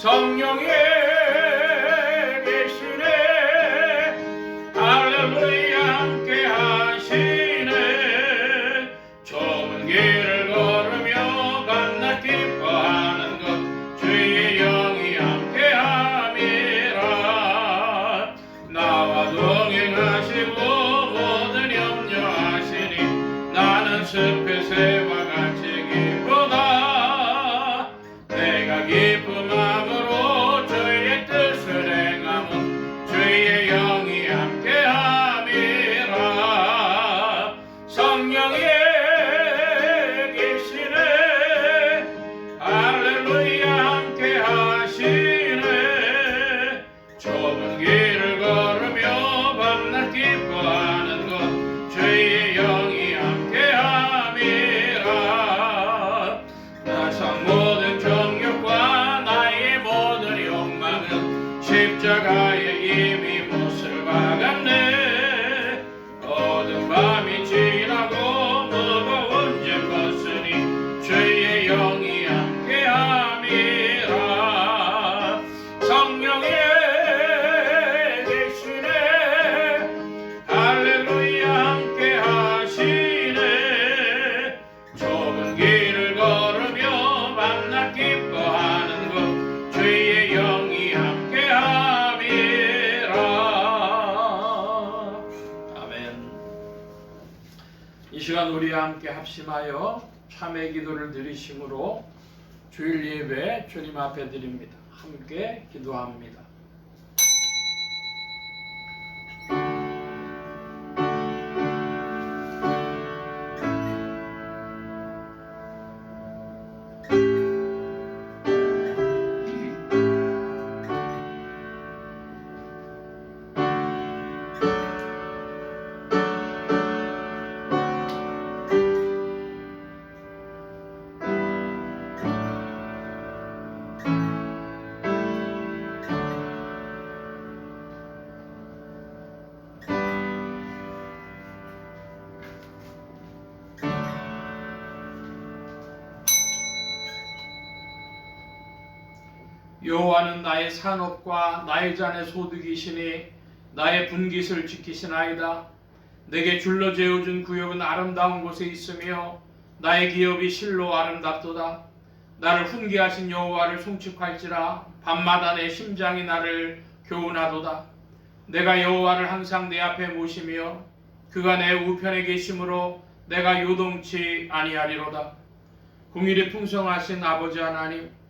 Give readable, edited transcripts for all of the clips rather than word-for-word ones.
성령이 계시네. 할렐루야 함께 하시네. 좁은 길을 걸으며 밤낮 기뻐하는 것 주의 영이 함께 함이라. 나와 동행하시고 모든 염려하시니 나는 숲의 새와 같이 기쁘다. 내가 기쁜 마음으로 주의 뜻을 행하면 주의 영이 함께 함이라. 성령이 계시네. 할렐루야 함께 하시네. 좁은 길을 걸으며 밤낮 기뻐하는 것 주의 영이 함께 함이라. 나상 모든 정욕과 나의 모든 욕망은 십자가에 이미 못을 박았네. 어두운 밤이 지나고 무거운 짐 벗으니 주의 영이 함께 함이라. 성령이 계시네. 할렐루야 함께 하시네. 좁은 길을 걸으며 밤낮 기뻐하는 것 주의 영이 함께 함이라. 아멘. 이 시간 우리 함께 합심하여 참회 기도를 드리심으로 주일 예배 주님 앞에 드립니다. 함께 기도합니다. 여호와는 나의 산업과 나의 잔의 소득이시니 나의 분깃을 지키시나이다. 내게 줄로 재어준 구역은 아름다운 곳에 있으며 나의 기업이 실로 아름답도다. 나를 훈계하신 여호와를 송축할지라. 밤마다 내 심장이 나를 교훈하도다. 내가 여호와를 항상 내 앞에 모시며 그가 내 우편에 계심으로 내가 요동치 아니하리로다. 긍휼이 풍성하신 아버지 하나님,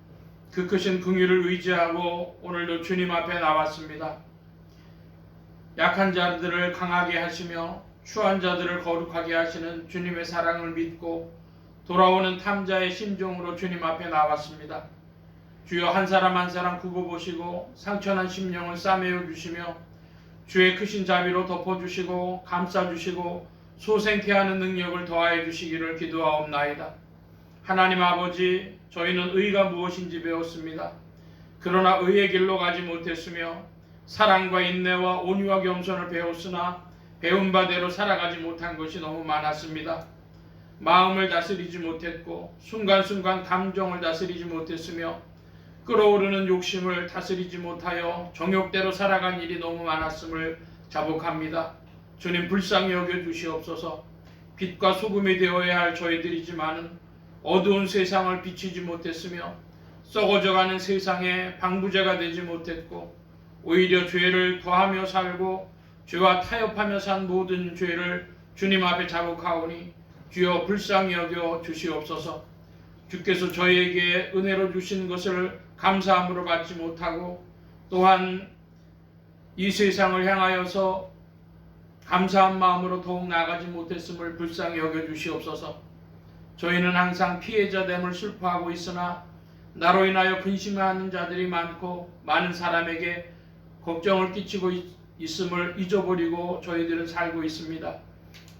그 크신 긍휼을 의지하고 오늘도 주님 앞에 나왔습니다. 약한 자들을 강하게 하시며 추한 자들을 거룩하게 하시는 주님의 사랑을 믿고 돌아오는 탐자의 심정으로 주님 앞에 나왔습니다. 주여 한 사람 한 사람 굽어보시고 상처난 심령을 싸매어 주시며 주의 크신 자비로 덮어주시고 감싸주시고 소생케 하는 능력을 더하여 주시기를 기도하옵나이다. 하나님 아버지, 저희는 의가 무엇인지 배웠습니다. 그러나 의의 길로 가지 못했으며 사랑과 인내와 온유와 겸손을 배웠으나 배운 바대로 살아가지 못한 것이 너무 많았습니다. 마음을 다스리지 못했고 순간순간 감정을 다스리지 못했으며 끓어오르는 욕심을 다스리지 못하여 정욕대로 살아간 일이 너무 많았음을 자복합니다. 주님 불쌍히 여겨 주시옵소서. 빛과 소금이 되어야 할 저희들이지만은 어두운 세상을 비추지 못했으며 썩어져가는 세상에 방부제가 되지 못했고 오히려 죄를 더하며 살고 죄와 타협하며 산 모든 죄를 주님 앞에 자복하오니 주여 불쌍히 여겨 주시옵소서. 주께서 저희에게 은혜로 주신 것을 감사함으로 받지 못하고 또한 이 세상을 향하여서 감사한 마음으로 더욱 나아가지 못했음을 불쌍히 여겨 주시옵소서. 저희는 항상 피해자됨을 슬퍼하고 있으나 나로 인하여 근심하는 자들이 많고 많은 사람에게 걱정을 끼치고 있음을 잊어버리고 저희들은 살고 있습니다.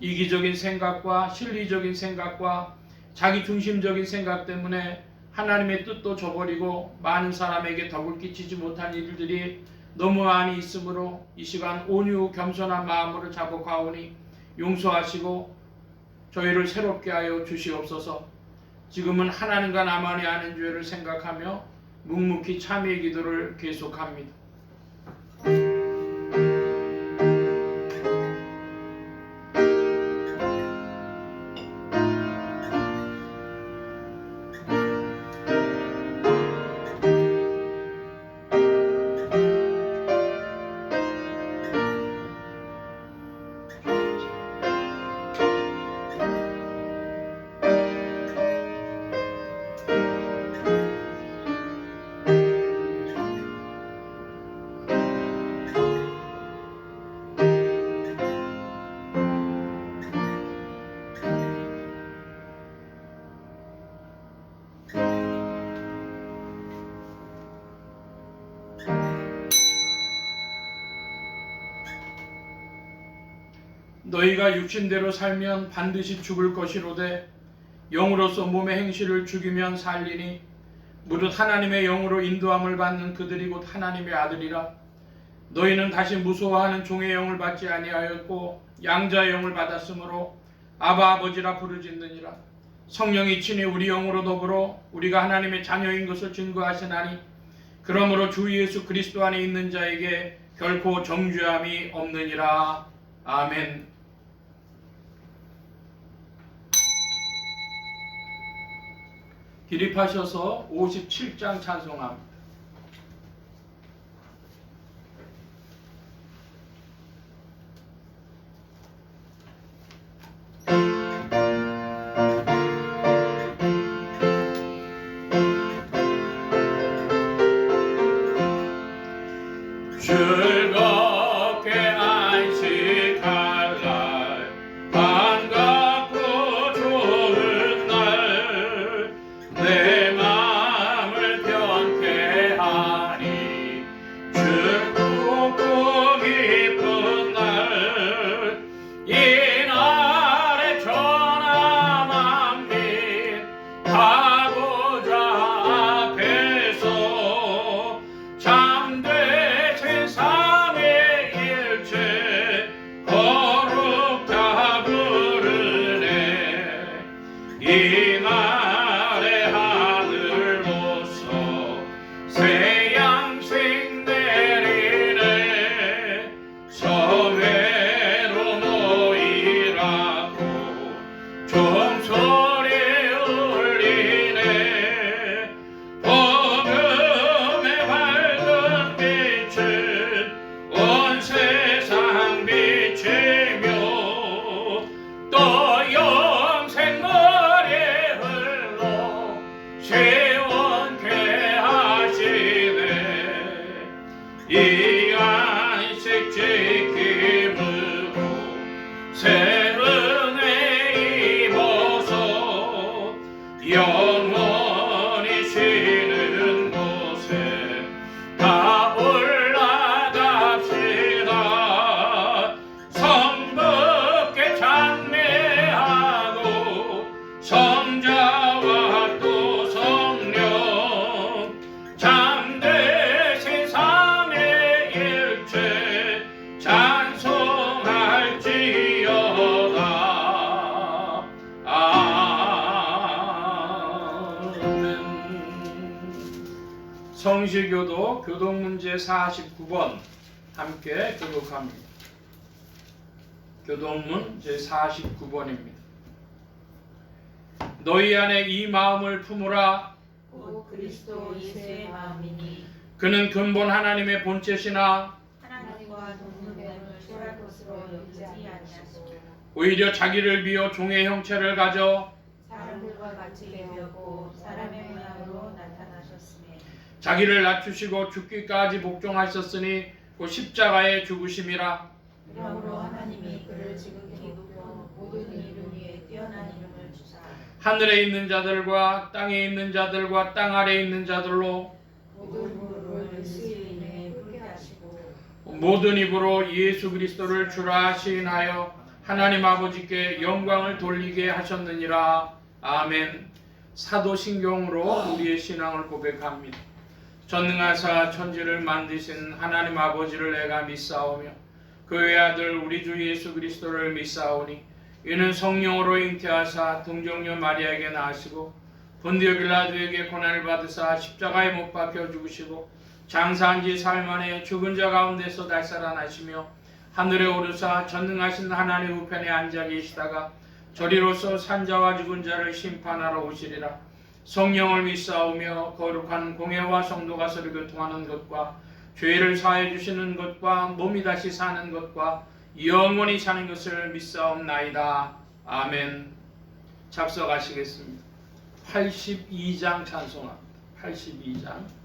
이기적인 생각과 실리적인 생각과 자기 중심적인 생각 때문에 하나님의 뜻도 저버리고 많은 사람에게 덕을 끼치지 못한 일들이 너무 많이 있으므로 이 시간 온유 겸손한 마음으로 자복하오니 용서하시고 저희를 새롭게 하여 주시옵소서. 지금은 하나님과 나만이 아는 죄를 생각하며 묵묵히 참회의 기도를 계속합니다. 너희가 육신대로 살면 반드시 죽을 것이로되 영으로서 몸의 행실을 죽이면 살리니 무릇 하나님의 영으로 인도함을 받는 그들이 곧 하나님의 아들이라. 너희는 다시 무서워하는 종의 영을 받지 아니하였고 양자의 영을 받았으므로 아바 아버지라 부르짖느니라. 성령이 친히 우리 영으로 더불어 우리가 하나님의 자녀인 것을 증거하시나니 그러므로 주 예수 그리스도 안에 있는 자에게 결코 정죄함이 없느니라. 아멘. 기립하셔서 57장 찬송합니다. 즐겁게 안식할 날 반갑고 좋은 날 내 마음을 편케 하니 즐겁고 기쁜 날 이 날에 전하 만민 가고자 앞에서 참되 제3의 일체 거룩다 부르네. 이 날에 하늘로서 새 양식 내리네. 성회로 모이라고 종소리 울리네. 복음의 밝은 빛은 온 세상 비치며 또 영생 머리에 흘러 시원케 하시네. 이 안식 지킴으로 새 은혜 입어서 영원히 쉬는 곳에 다 올라갑시다. 성부께 찬미하고 성자와 또 성령 참되신 삼위일체 찬송할지어다. 아멘. 성시교도 교동문제 49번 함께 교독합니다. 교동문 제49번입니다. 너희 안에 이 마음을 품으라. 오 그리스도 예수의 마음이니 그는 근본 하나님의 본체시나 하나님과 동등됨을 취할 것으로 여기지 아니하시고 오히려 자기를 비워 종의 형체를 가져 사람들과 같이 배웠고 사람의 모양으로 나타나셨으며 자기를 낮추시고 죽기까지 복종하셨으니 곧 십자가의 죽으심이라. 그러므로 하나님이 그를 지극히 높여 모든 이름 위에 뛰어난 이름을 주사 하늘에 있는 자들과 땅에 있는 자들과 땅 아래에 있는 자들로 모든 무릎을 예수의 이름에 꿇게 하시고 모든 입으로 예수 그리스도를 주라 시인하여 하나님 아버지께 영광을 돌리게 하셨느니라. 아멘. 사도신경으로 우리의 신앙을 고백합니다. 전능하사 천지를 만드신 하나님 아버지를 내가 믿사오며 그 외아들 우리 주 예수 그리스도를 믿사오니 이는 성령으로 잉태하사 동정녀 마리아에게 낳으시고 본디오 빌라도에게 고난을 받으사 십자가에 못 박혀 죽으시고 장사한 지 사흘 만에 죽은 자 가운데서 다시 살아나시며 하늘에 오르사 전능하신 하나님 우편에 앉아 계시다가 저리로서 산자와 죽은 자를 심판하러 오시리라. 성령을 믿사오며 거룩한 공회와 성도가 서로 교통하는 것과 죄를 사해 주시는 것과 몸이 다시 사는 것과 영원히 사는 것을 믿사옵나이다. 아멘. 작성하시겠습니다. 82장 찬송합니다. 82장.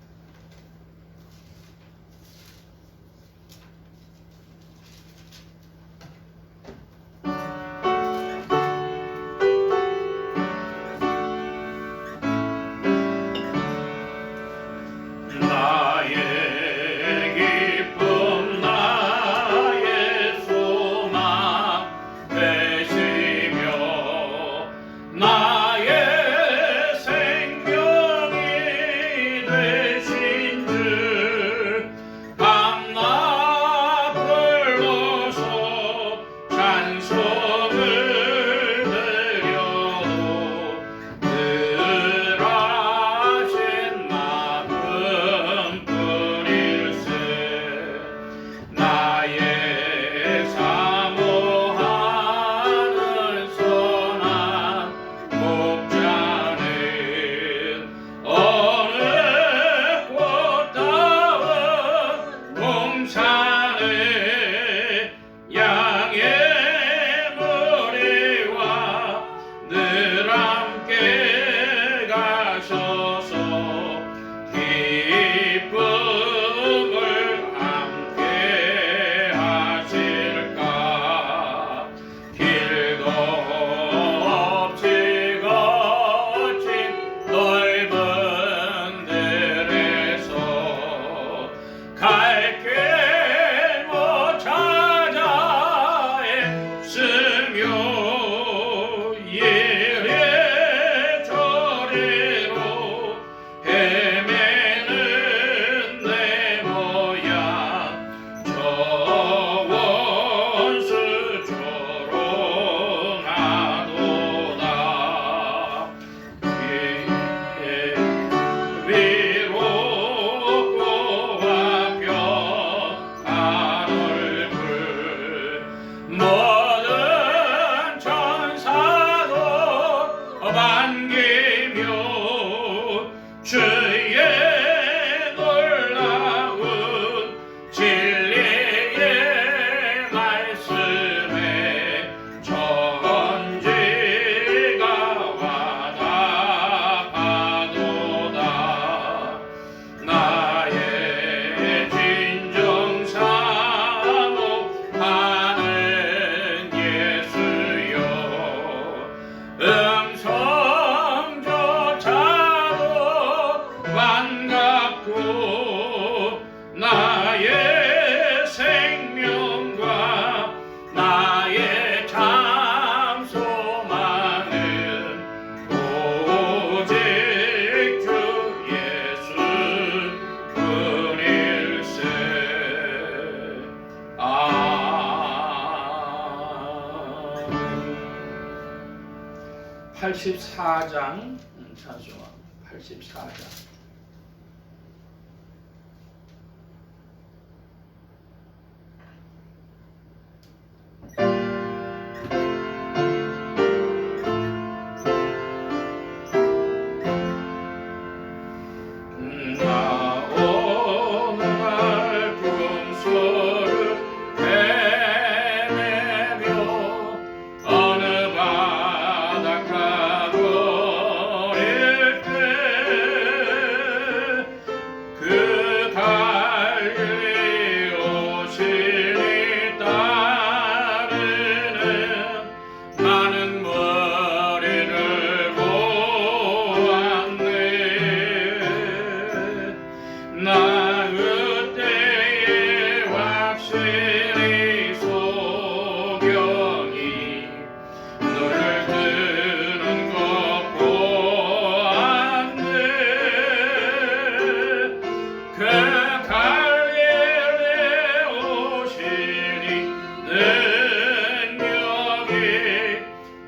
(84장) 찬송합니다. 84장.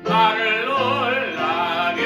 나를 놀라게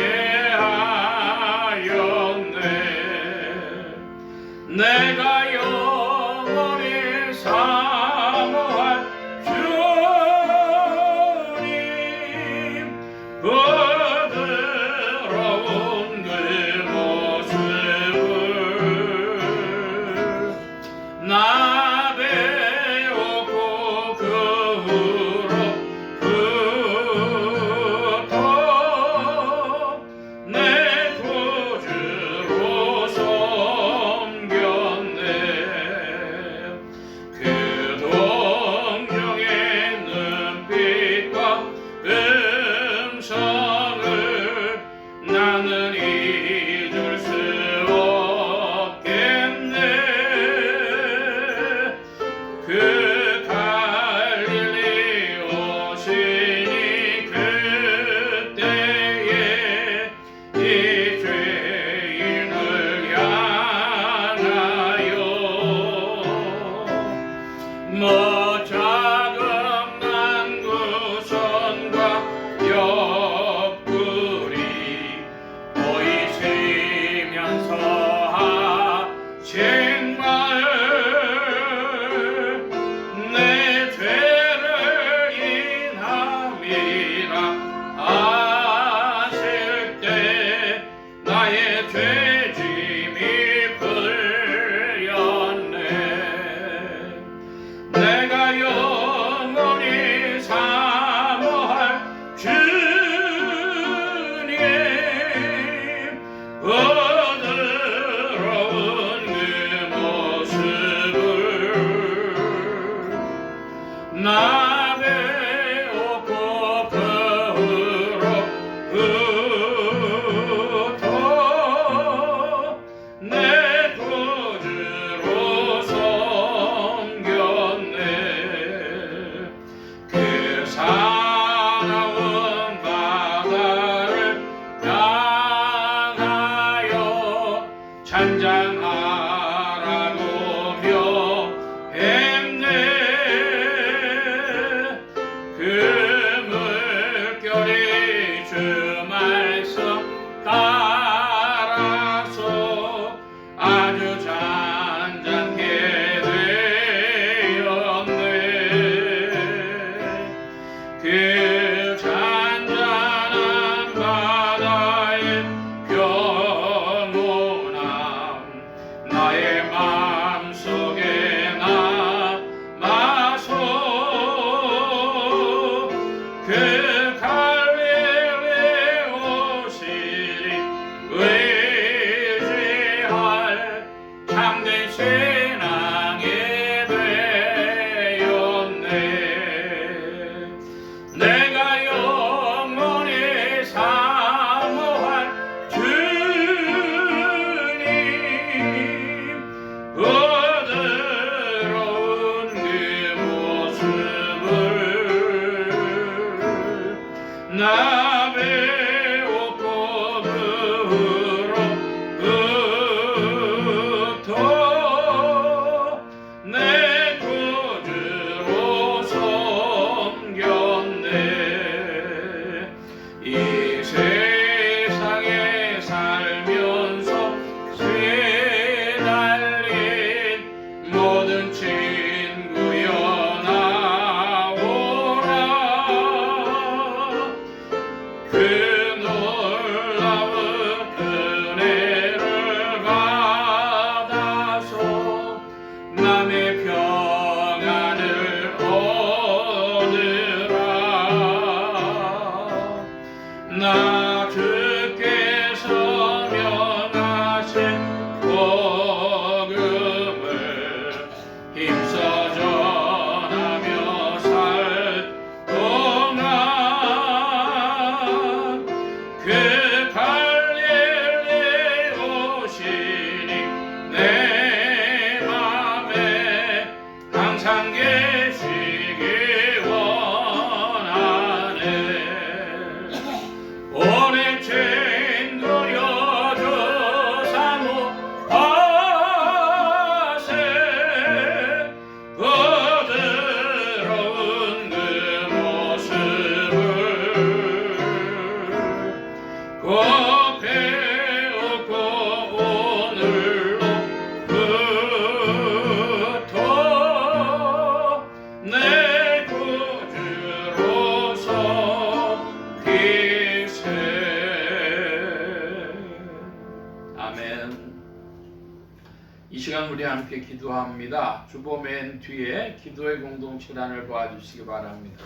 우리 함께 기도합니다. 주보 맨 뒤에 기도의 공동체란을 보아주시기 바랍니다.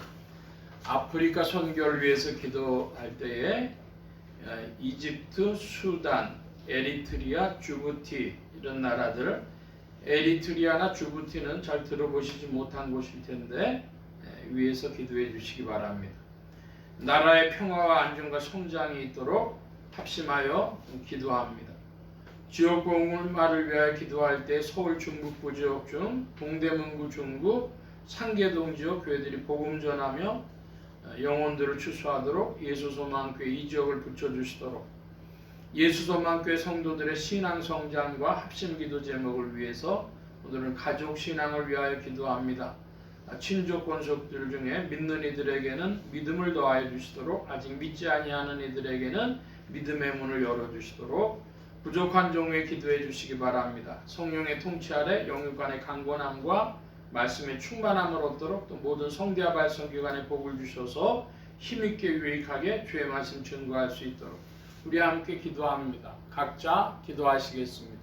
아프리카 선교를 위해서 기도할 때에 이집트, 수단, 에리트리아, 지부티 이런 나라들, 에리트리아나 지부티는 잘 들어보시지 못한 곳일 텐데 위에서 기도해 주시기 바랍니다. 나라의 평화와 안정과 성장이 있도록 합심하여 기도합니다. 지역 공무원을 위하여 기도할 때 서울 중북부 지역 중 동대문구 중구 상계동 지역 교회들이 복음 전하며 영혼들을 추수하도록 예수소망교회 이 지역을 붙여주시도록 예수소망교회 성도들의 신앙 성장과 합심기도 제목을 위해서 오늘은 가족 신앙을 위하여 기도합니다. 친족 권속들 중에 믿는 이들에게는 믿음을 더하여 주시도록 아직 믿지 아니하는 이들에게는 믿음의 문을 열어주시도록 부족한 종에 기도해 주시기 바랍니다. 성령의 통치 아래 영육간의 강건함과 말씀의 충만함을 얻도록 또 모든 성대와 발성기관에 복을 주셔서 힘있게 유익하게 주의 말씀 증거할 수 있도록 우리 함께 기도합니다. 각자 기도하시겠습니다.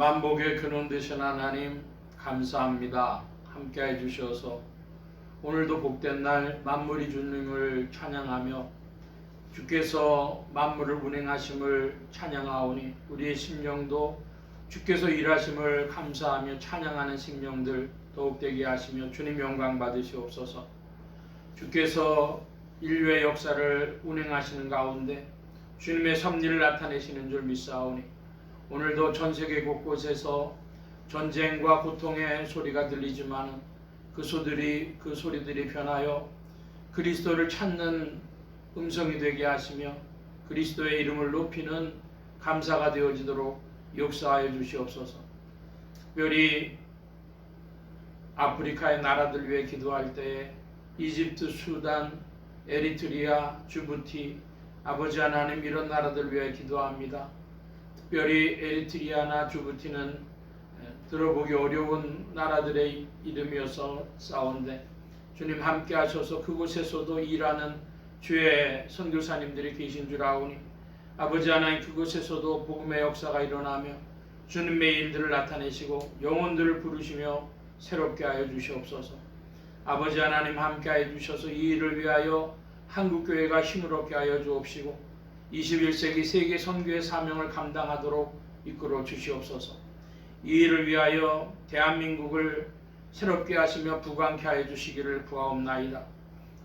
만복의 근원 되신 하나님 감사합니다. 함께해 주셔서 오늘도 복된 날 만물이 주님을 찬양하며 주께서 만물을 운행하심을 찬양하오니 우리의 심령도 주께서 일하심을 감사하며 찬양하는 심령들 더욱 되게 하시며 주님 영광 받으시옵소서. 주께서 인류의 역사를 운행하시는 가운데 주님의 섭리를 나타내시는 줄 믿사오니 오늘도 전 세계 곳곳에서 전쟁과 고통의 소리가 들리지만 그 소리들이 변하여 그리스도를 찾는 음성이 되게 하시며 그리스도의 이름을 높이는 감사가 되어지도록 역사하여 주시옵소서. 특별히 아프리카의 나라들 위해 기도할 때에 이집트, 수단, 에리트리아, 지부티, 아버지 하나님 이런 나라들 위해 기도합니다. 특별히 에리트리아나 지부티는 들어보기 어려운 나라들의 이름이어서 싸운데 주님 함께 하셔서 그곳에서도 일하는 주의 선교사님들이 계신 줄 아오니 아버지 하나님 그곳에서도 복음의 역사가 일어나며 주님의 일들을 나타내시고 영혼들을 부르시며 새롭게 하여 주시옵소서. 아버지 하나님 함께 하여 주셔서 이 일을 위하여 한국교회가 힘을 얻게 하여 주옵시고 21세기 세계 선교의 사명을 감당하도록 이끌어 주시옵소서. 이 일을 위하여 대한민국을 새롭게 하시며 부강케 하여 주시기를 구하옵나이다.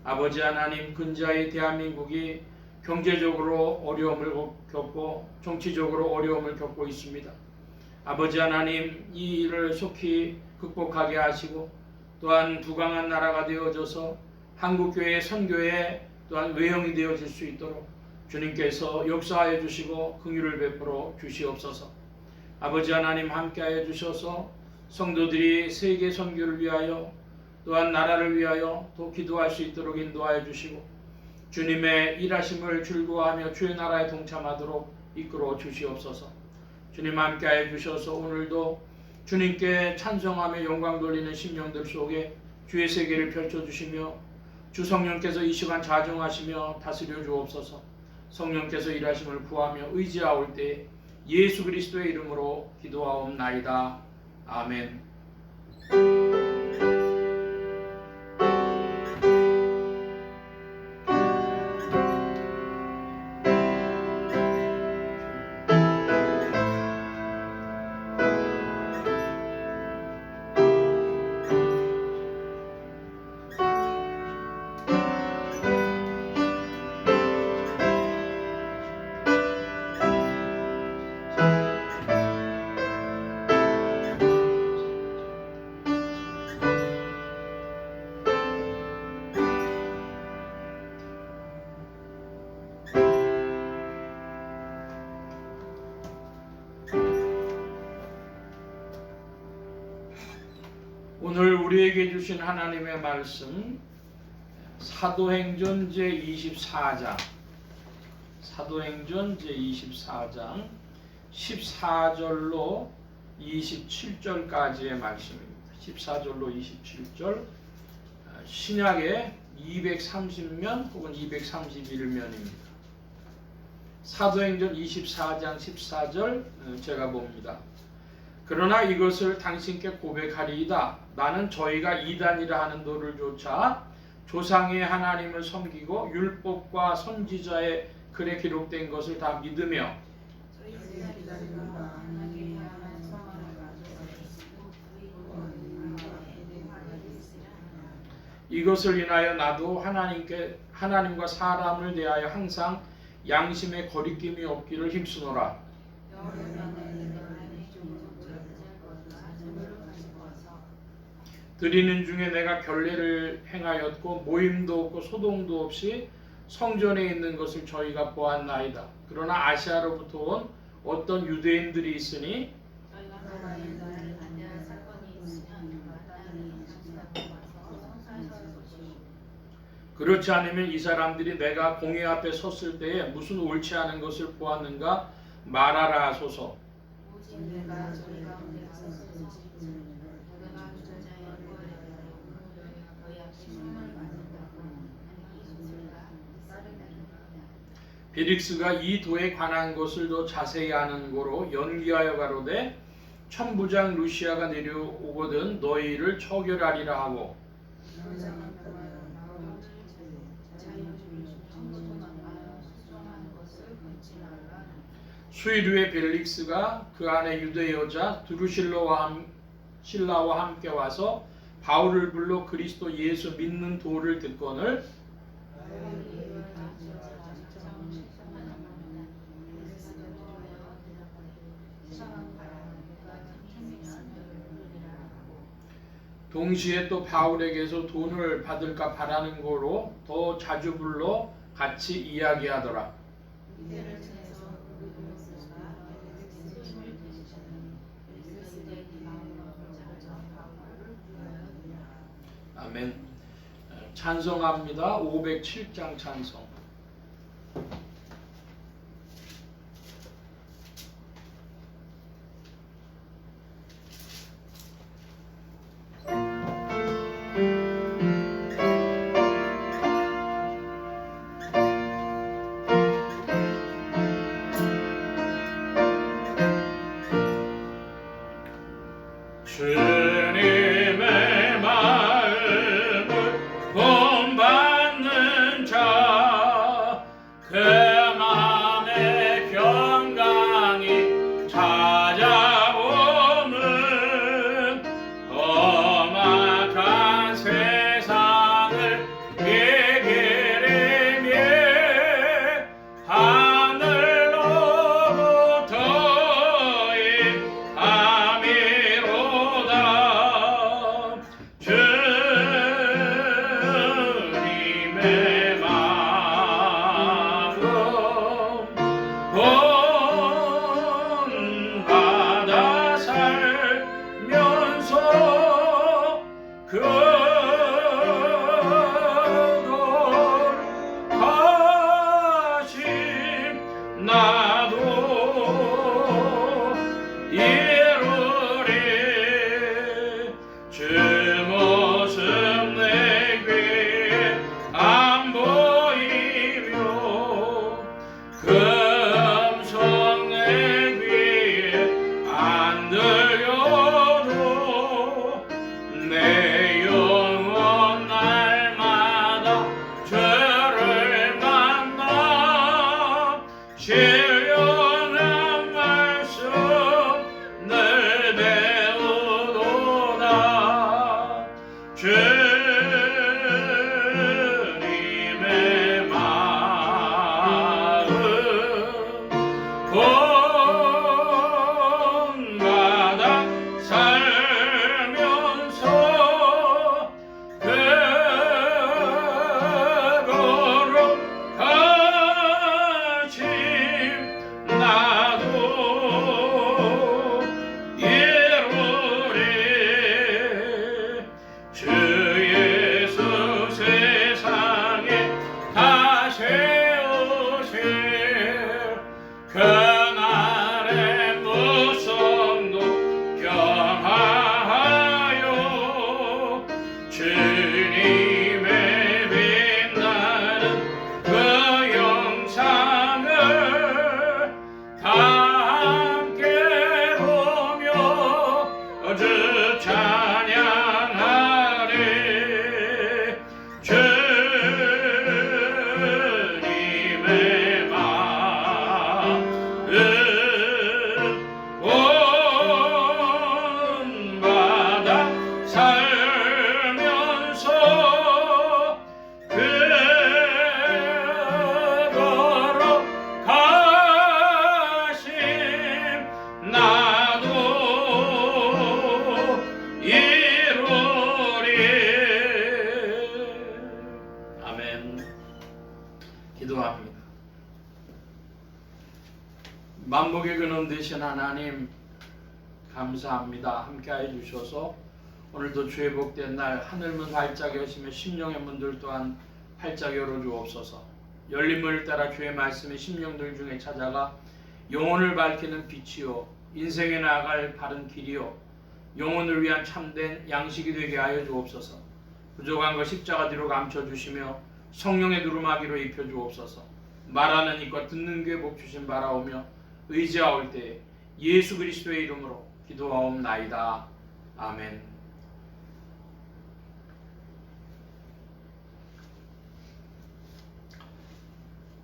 아버지 하나님 근자의 대한민국이 경제적으로 어려움을 겪고 정치적으로 어려움을 겪고 있습니다. 아버지 하나님 이 일을 속히 극복하게 하시고 또한 부강한 나라가 되어져서 한국교회의 선교에 또한 외형이 되어질 수 있도록 주님께서 역사하여 주시고 긍휼을 베풀어 주시옵소서. 아버지 하나님 함께하여 주셔서 성도들이 세계 선교를 위하여 또한 나라를 위하여 또 기도할 수 있도록 인도하여 주시고 주님의 일하심을 즐거워하며 주의 나라에 동참하도록 이끌어 주시옵소서. 주님 함께하여 주셔서 오늘도 주님께 찬송하며 영광 돌리는 심령들 속에 주의 세계를 펼쳐주시며 주 성령께서 이 시간 자정하시며 다스려 주옵소서. 성령께서 일하심을 구하며 의지하올 때 예수 그리스도의 이름으로 기도하옵나이다. 아멘. 오늘 우리에게 주신 하나님의 말씀 사도행전 제24장 14절로 27절까지의 말씀입니다. 14절로 27절 신약의 230면 혹은 231면입니다. 사도행전 24장 14절 제가 봅니다. 그러나 이것을 당신께 고백하리이다. 나는 저희가 이단이라 하는 도를 조차 조상의 하나님을 섬기고 율법과 선지자의 글에 기록된 것을 다 믿으며 이것을 인하여 나도 하나님과 사람을 대하여 항상 양심의 거리낌이 없기를 힘쓰노라. 드리는 중에 내가 결례를 행하였고 모임도 없고 소동도 없이 성전에 있는 것을 저희가 보았나이다. 그러나 아시아로부터 온 어떤 유대인들이 있으니 그렇지 않으면 이 사람들이 내가 공회 앞에 섰을 때에 무슨 옳지 않은 것을 보았는가 말하라 하소서. 벨릭스가 이 도에 관한 것을 더 자세히 아는 고로 연기하여 가로되 천부장 루시아가 내려오거든 너희를 처결하리라 하고 수일 후에 벨릭스가 그 안에 유대 여자 드루실라와 함께 와서 바울을 불러 그리스도 예수 믿는 도를 듣거늘 동시에 또 바울에게서 돈을 받을까 바라는 거로 더 자주 불러 같이 이야기하더라. 아멘. 찬송합니다. 507장 찬송. 주님의 마음을 본받는 자, 그 마음의 평강이 찾아오는 험악한 세상을 이기리며 하늘로부터 임함이로다. 주님의 마음 본받아 살면서 거룩하심 나도 이루리. 주 모습 내 귀에 안 보이며 그 음성 내 귀에 안 들려도 내 영혼 날마다 주를 만나 신령한 말씀 늘 배우도다. 주님의 마음 본받아 살면서 그 거룩하심 나도 이루리. 주 예수 세상에 다 세우실 그날의 무성도 경하여 주님의 빛나는 그 영상을 다 함께 보며 주 찬양하리. 주님의 마음 본받아 살면서 그 거룩하심 나도 이루리. 아멘. 기도합니다. 만복의 근원 되신 하나님 감사합니다. 함께해 주셔서 오늘도 주의 복된 날 하늘문 활짝 여시며 심령의 문들 또한 활짝 열어주옵소서. 열린 문을 따라 주의 말씀이 심령들 중에 찾아가 영혼을 밝히는 빛이요 인생에 나아갈 바른 길이요 영혼을 위한 참된 양식이 되게 하여 주옵소서. 부족한 것 십자가 뒤로 감춰주시며 성령의 두루마기로 입혀주옵소서. 말하는 입과 듣는 귀에 복 주신 바라오며 의지하올 때에 예수 그리스도의 이름으로 기도하옵나이다. 아멘.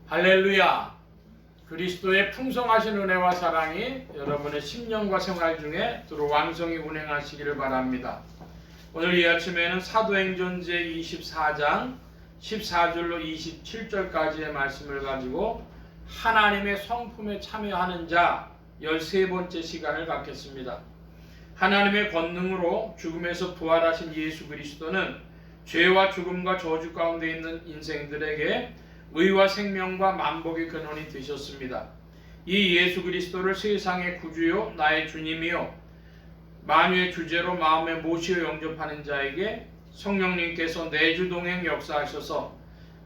할렐루야. 그리스도의 풍성하신 은혜와 사랑이 여러분의 심령과 생활 중에 두루 왕성히 운행하시기를 바랍니다. 오늘 이 아침에는 사도행전 제24장 14절로 27절까지의 말씀을 가지고 하나님의 성품에 참여하는 자 13번째 시간을 갖겠습니다. 하나님의 권능으로 죽음에서 부활하신 예수 그리스도는 죄와 죽음과 저주 가운데 있는 인생들에게 의와 생명과 만복의 근원이 되셨습니다. 이 예수 그리스도를 세상의 구주요 나의 주님이요 만유의 주제로 마음에 모시어 영접하는 자에게 성령님께서 내주동행 역사하셔서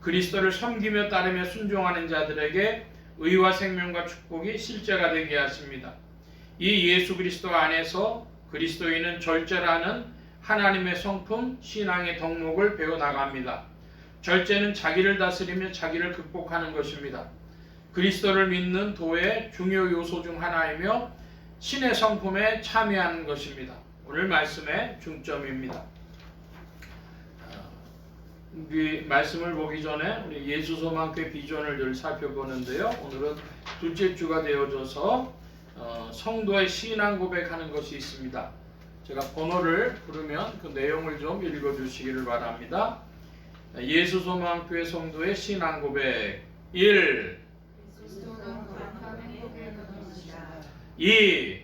그리스도를 섬기며 따르며 순종하는 자들에게 의와 생명과 축복이 실제가 되게 하십니다. 이 예수 그리스도 안에서 그리스도인은 절제라는 하나님의 성품 신앙의 덕목을 배워나갑니다. 절제는 자기를 다스리며 자기를 극복하는 것입니다. 그리스도를 믿는 도의 중요 요소 중 하나이며 신의 성품에 참여하는 것입니다. 오늘 말씀의 중점입니다. 우리 말씀을 보기 전에 우리 예수소망교회 비전을 늘 살펴보는데요. 오늘은 둘째 주가 되어져서 성도의 신앙 고백하는 것이 있습니다. 제가 번호를 부르면 그 내용을 좀 읽어주시기를 바랍니다. 예수소망교회 성도의 신앙 고백 1. 2.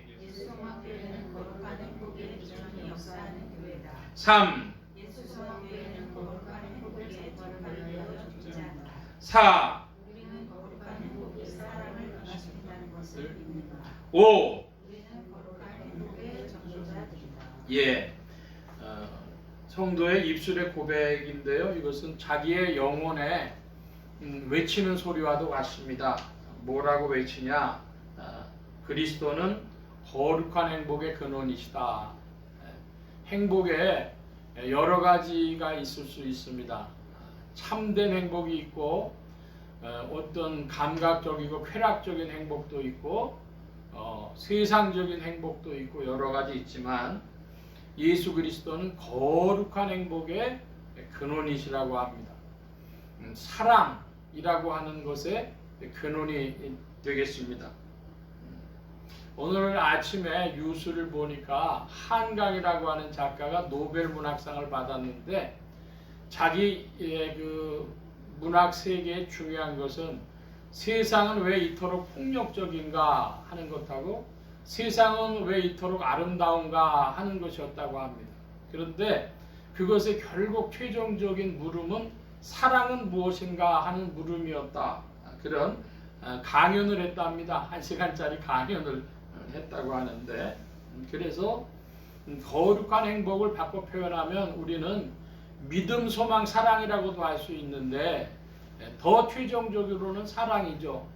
3. 4. 5. 예, 성도의 입술의 고백인데요. 이것은 자기의 영혼에 외치는 소리와도 같습니다. 뭐라고 외치냐? 그리스도는 거룩한 행복의 근원이시다. 행복에 여러 가지가 있을 수 있습니다. 참된 행복이 있고 어떤 감각적이고 쾌락적인 행복도 있고 세상적인 행복도 있고 여러 가지 있지만 예수 그리스도는 거룩한 행복의 근원이시라고 합니다. 사랑이라고 하는 것의 근원이 되겠습니다. 오늘 아침에 뉴스를 보니까 한강이라고 하는 작가가 노벨 문학상을 받았는데 자기의 그 문학 세계에 중요한 것은 세상은 왜 이토록 폭력적인가 하는 것하고 세상은 왜 이토록 아름다운가 하는 것이었다고 합니다. 그런데 그것의 결국 최종적인 물음은 사랑은 무엇인가 하는 물음이었다. 그런 강연을 했답니다. 1시간짜리 강연을 했다고 하는데 그래서 거룩한 행복을 바꿔 표현하면 우리는 믿음, 소망, 사랑이라고도 할 수 있는데 더 최종적으로는 사랑이죠.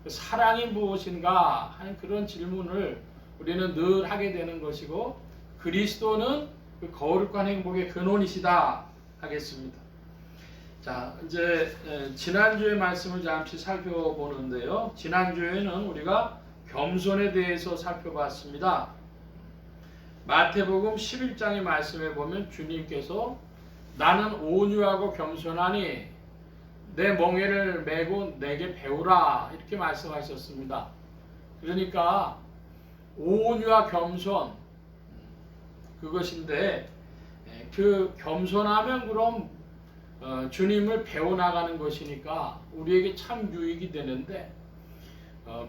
사랑이 무엇인가 하는 그런 질문을 우리는 늘 하게 되는 것이고 그리스도는 그 거룩한 행복의 근원이시다 하겠습니다. 자, 이제 지난주의 말씀을 잠시 살펴보는데요. 지난주에는 우리가 겸손에 대해서 살펴봤습니다. 마태복음 11장의 말씀에 보면 주님께서 나는 온유하고 겸손하니 내 멍에를 메고 내게 배우라 이렇게 말씀하셨습니다. 그러니까 온유와 겸손 그것인데 그 겸손하면 그럼 주님을 배워나가는 것이니까 우리에게 참 유익이 되는데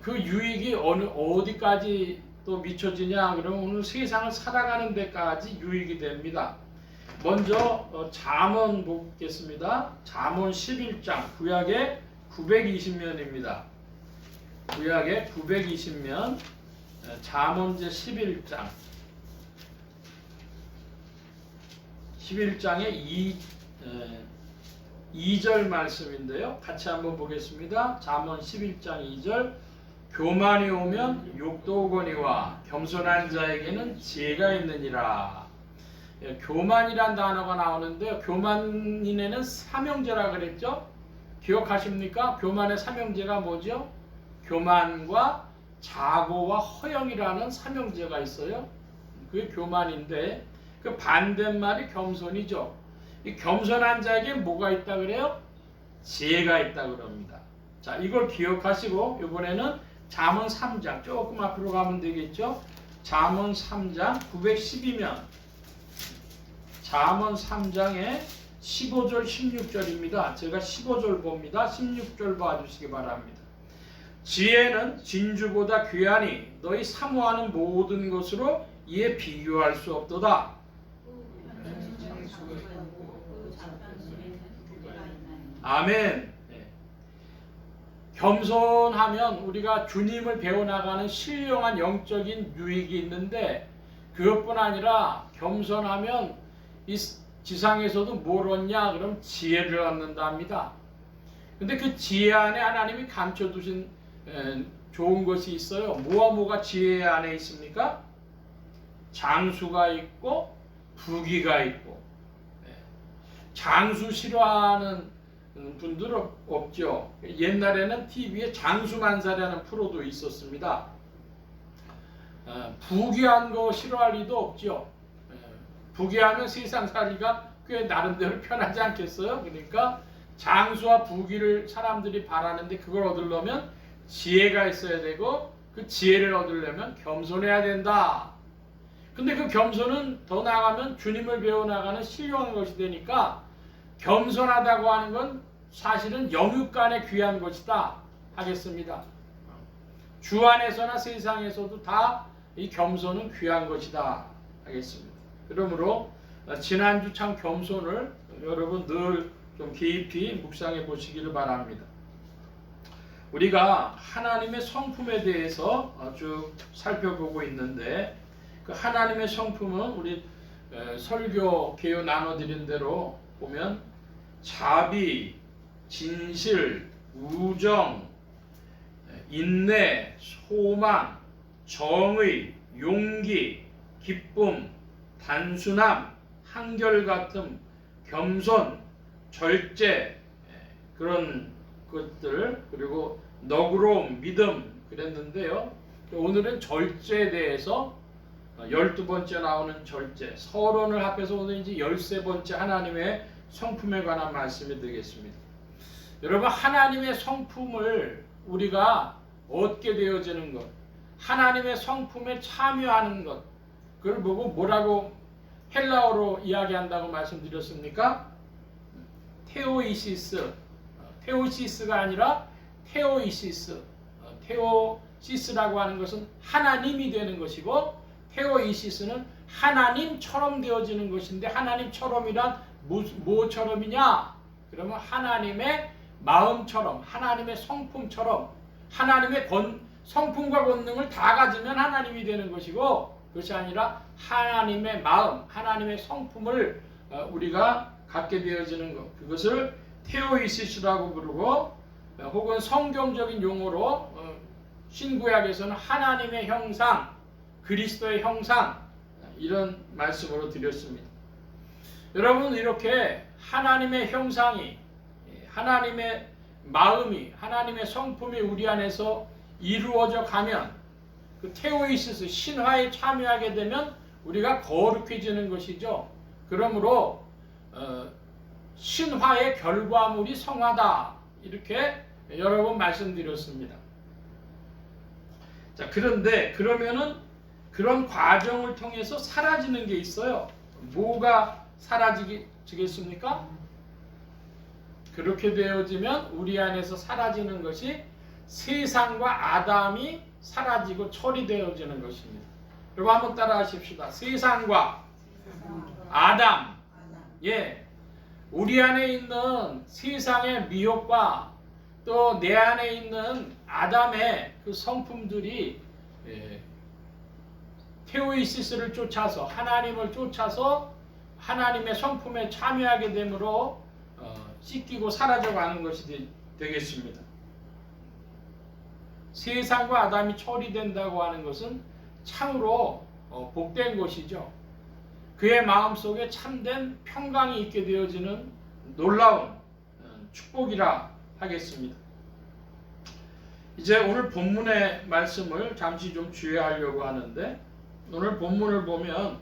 그 유익이 어디까지 또 미쳐지냐 그러면 오늘 세상을 살아가는 데까지 유익이 됩니다. 먼저 잠언 보겠습니다. 잠언 11장 구약의 920면입니다. 구약의 920면 잠언 제 11장의 2절 말씀인데요. 같이 한번 보겠습니다. 잠언 11장 2절 교만이 오면 욕도 오거니와 겸손한 자에게는 지혜가 있느니라. 교만이란 단어가 나오는데요. 교만인에는 삼형제라 그랬죠. 기억하십니까? 교만의 삼형제가 뭐죠? 교만과 자고와 허영이라는 삼형제가 있어요. 그게 교만인데 그 반대말이 겸손이죠. 이 겸손한 자에게 뭐가 있다 그래요? 지혜가 있다 그럽니다. 자, 이걸 기억하시고 이번에는 잠언 3장 조금 앞으로 가면 되겠죠. 잠언 3장 912면 잠언 3장의 15절 16절입니다. 제가 15절 봅니다. 16절 봐주시기 바랍니다. 지혜는 진주보다 귀하니 너희 사모하는 모든 것으로 이에 비교할 수 없도다. 아멘. 겸손하면 우리가 주님을 배워나가는 신령한 영적인 유익이 있는데 그것뿐 아니라 겸손하면 지상에서도 뭘 얻냐? 그럼 지혜를 얻는다 합니다. 근데 그 지혜 안에 하나님이 감춰두신 좋은 것이 있어요. 뭐가 지혜 안에 있습니까? 장수가 있고 부귀가 있고. 장수 싫어하는 분들 없죠. 옛날에는 TV에 장수만사라는 프로도 있었습니다. 부귀한 거 싫어할 리도 없죠. 부귀하면 세상 살기가 꽤 나름대로 편하지 않겠어요? 그러니까 장수와 부귀를 사람들이 바라는데 그걸 얻으려면 지혜가 있어야 되고 그 지혜를 얻으려면 겸손해야 된다. 근데 그 겸손은 더 나아가면 주님을 배워나가는 신령한 것이 되니까 겸손하다고 하는 건 사실은 영육간에 귀한 것이다 하겠습니다. 주 안에서나 세상에서도 다 이 겸손은 귀한 것이다 하겠습니다. 그러므로 지난주 참 겸손을 여러분 늘 좀 깊이 묵상해 보시기를 바랍니다. 우리가 하나님의 성품에 대해서 쭉 살펴보고 있는데 그 하나님의 성품은 우리 설교 개요 나눠드린 대로 보면 자비, 진실, 우정, 인내, 소망, 정의, 용기, 기쁨, 단순함, 한결같음, 겸손, 절제 그런 것들 그리고 너그러움, 믿음 그랬는데요. 오늘은 절제에 대해서 12번째 나오는 절제, 서론을 합해서 오늘 이제 13번째 하나님의 성품에 관한 말씀이 되겠습니다. 여러분 하나님의 성품을 우리가 얻게 되어지는 것, 하나님의 성품에 참여하는 것, 그걸 보고 뭐라고 헬라어로 이야기한다고 말씀드렸습니까? 테오이시스, 테오시스가 아니라 테오이시스, 테오시스라고 하는 것은 하나님이 되는 것이고 테오이시스는 하나님처럼 되어지는 것인데 하나님처럼이란 뭐처럼이냐? 그러면 하나님의 마음처럼, 하나님의 성품처럼, 하나님의 성품과 권능을 다 가지면 하나님이 되는 것이고 그것이 아니라 하나님의 마음, 하나님의 성품을 우리가 갖게 되어지는 것, 그것을 테오이시스라고 부르고 혹은 성경적인 용어로 신구약에서는 하나님의 형상, 그리스도의 형상 이런 말씀으로 드렸습니다. 여러분 이렇게 하나님의 형상이, 하나님의 마음이, 하나님의 성품이 우리 안에서 이루어져 가면 그 테오이시스 신화에 참여하게 되면 우리가 거룩해지는 것이죠. 그러므로 신화의 결과물이 성화다 이렇게 여러 번 말씀드렸습니다. 자, 그런데 그러면은 그런 과정을 통해서 사라지는 게 있어요. 뭐가 사라지겠습니까? 그렇게 되어지면 우리 안에서 사라지는 것이 세상과 아담이 사라지고 처리되어지는 것입니다. 여러분 한번 따라 하십시다. 세상과 아담. 예. 우리 안에 있는 세상의 미혹과 또 내 안에 있는 아담의 그 성품들이 테오이시스를 쫓아서 하나님을 쫓아서 하나님의 성품에 참여하게 되므로 씻기고 사라져가는 것이 되겠습니다. 세상과 아담이 처리된다고 하는 것은 참으로 복된 것이죠. 그의 마음속에 참된 평강이 있게 되어지는 놀라운 축복이라 하겠습니다. 이제 오늘 본문의 말씀을 잠시 좀 주의하려고 하는데 오늘 본문을 보면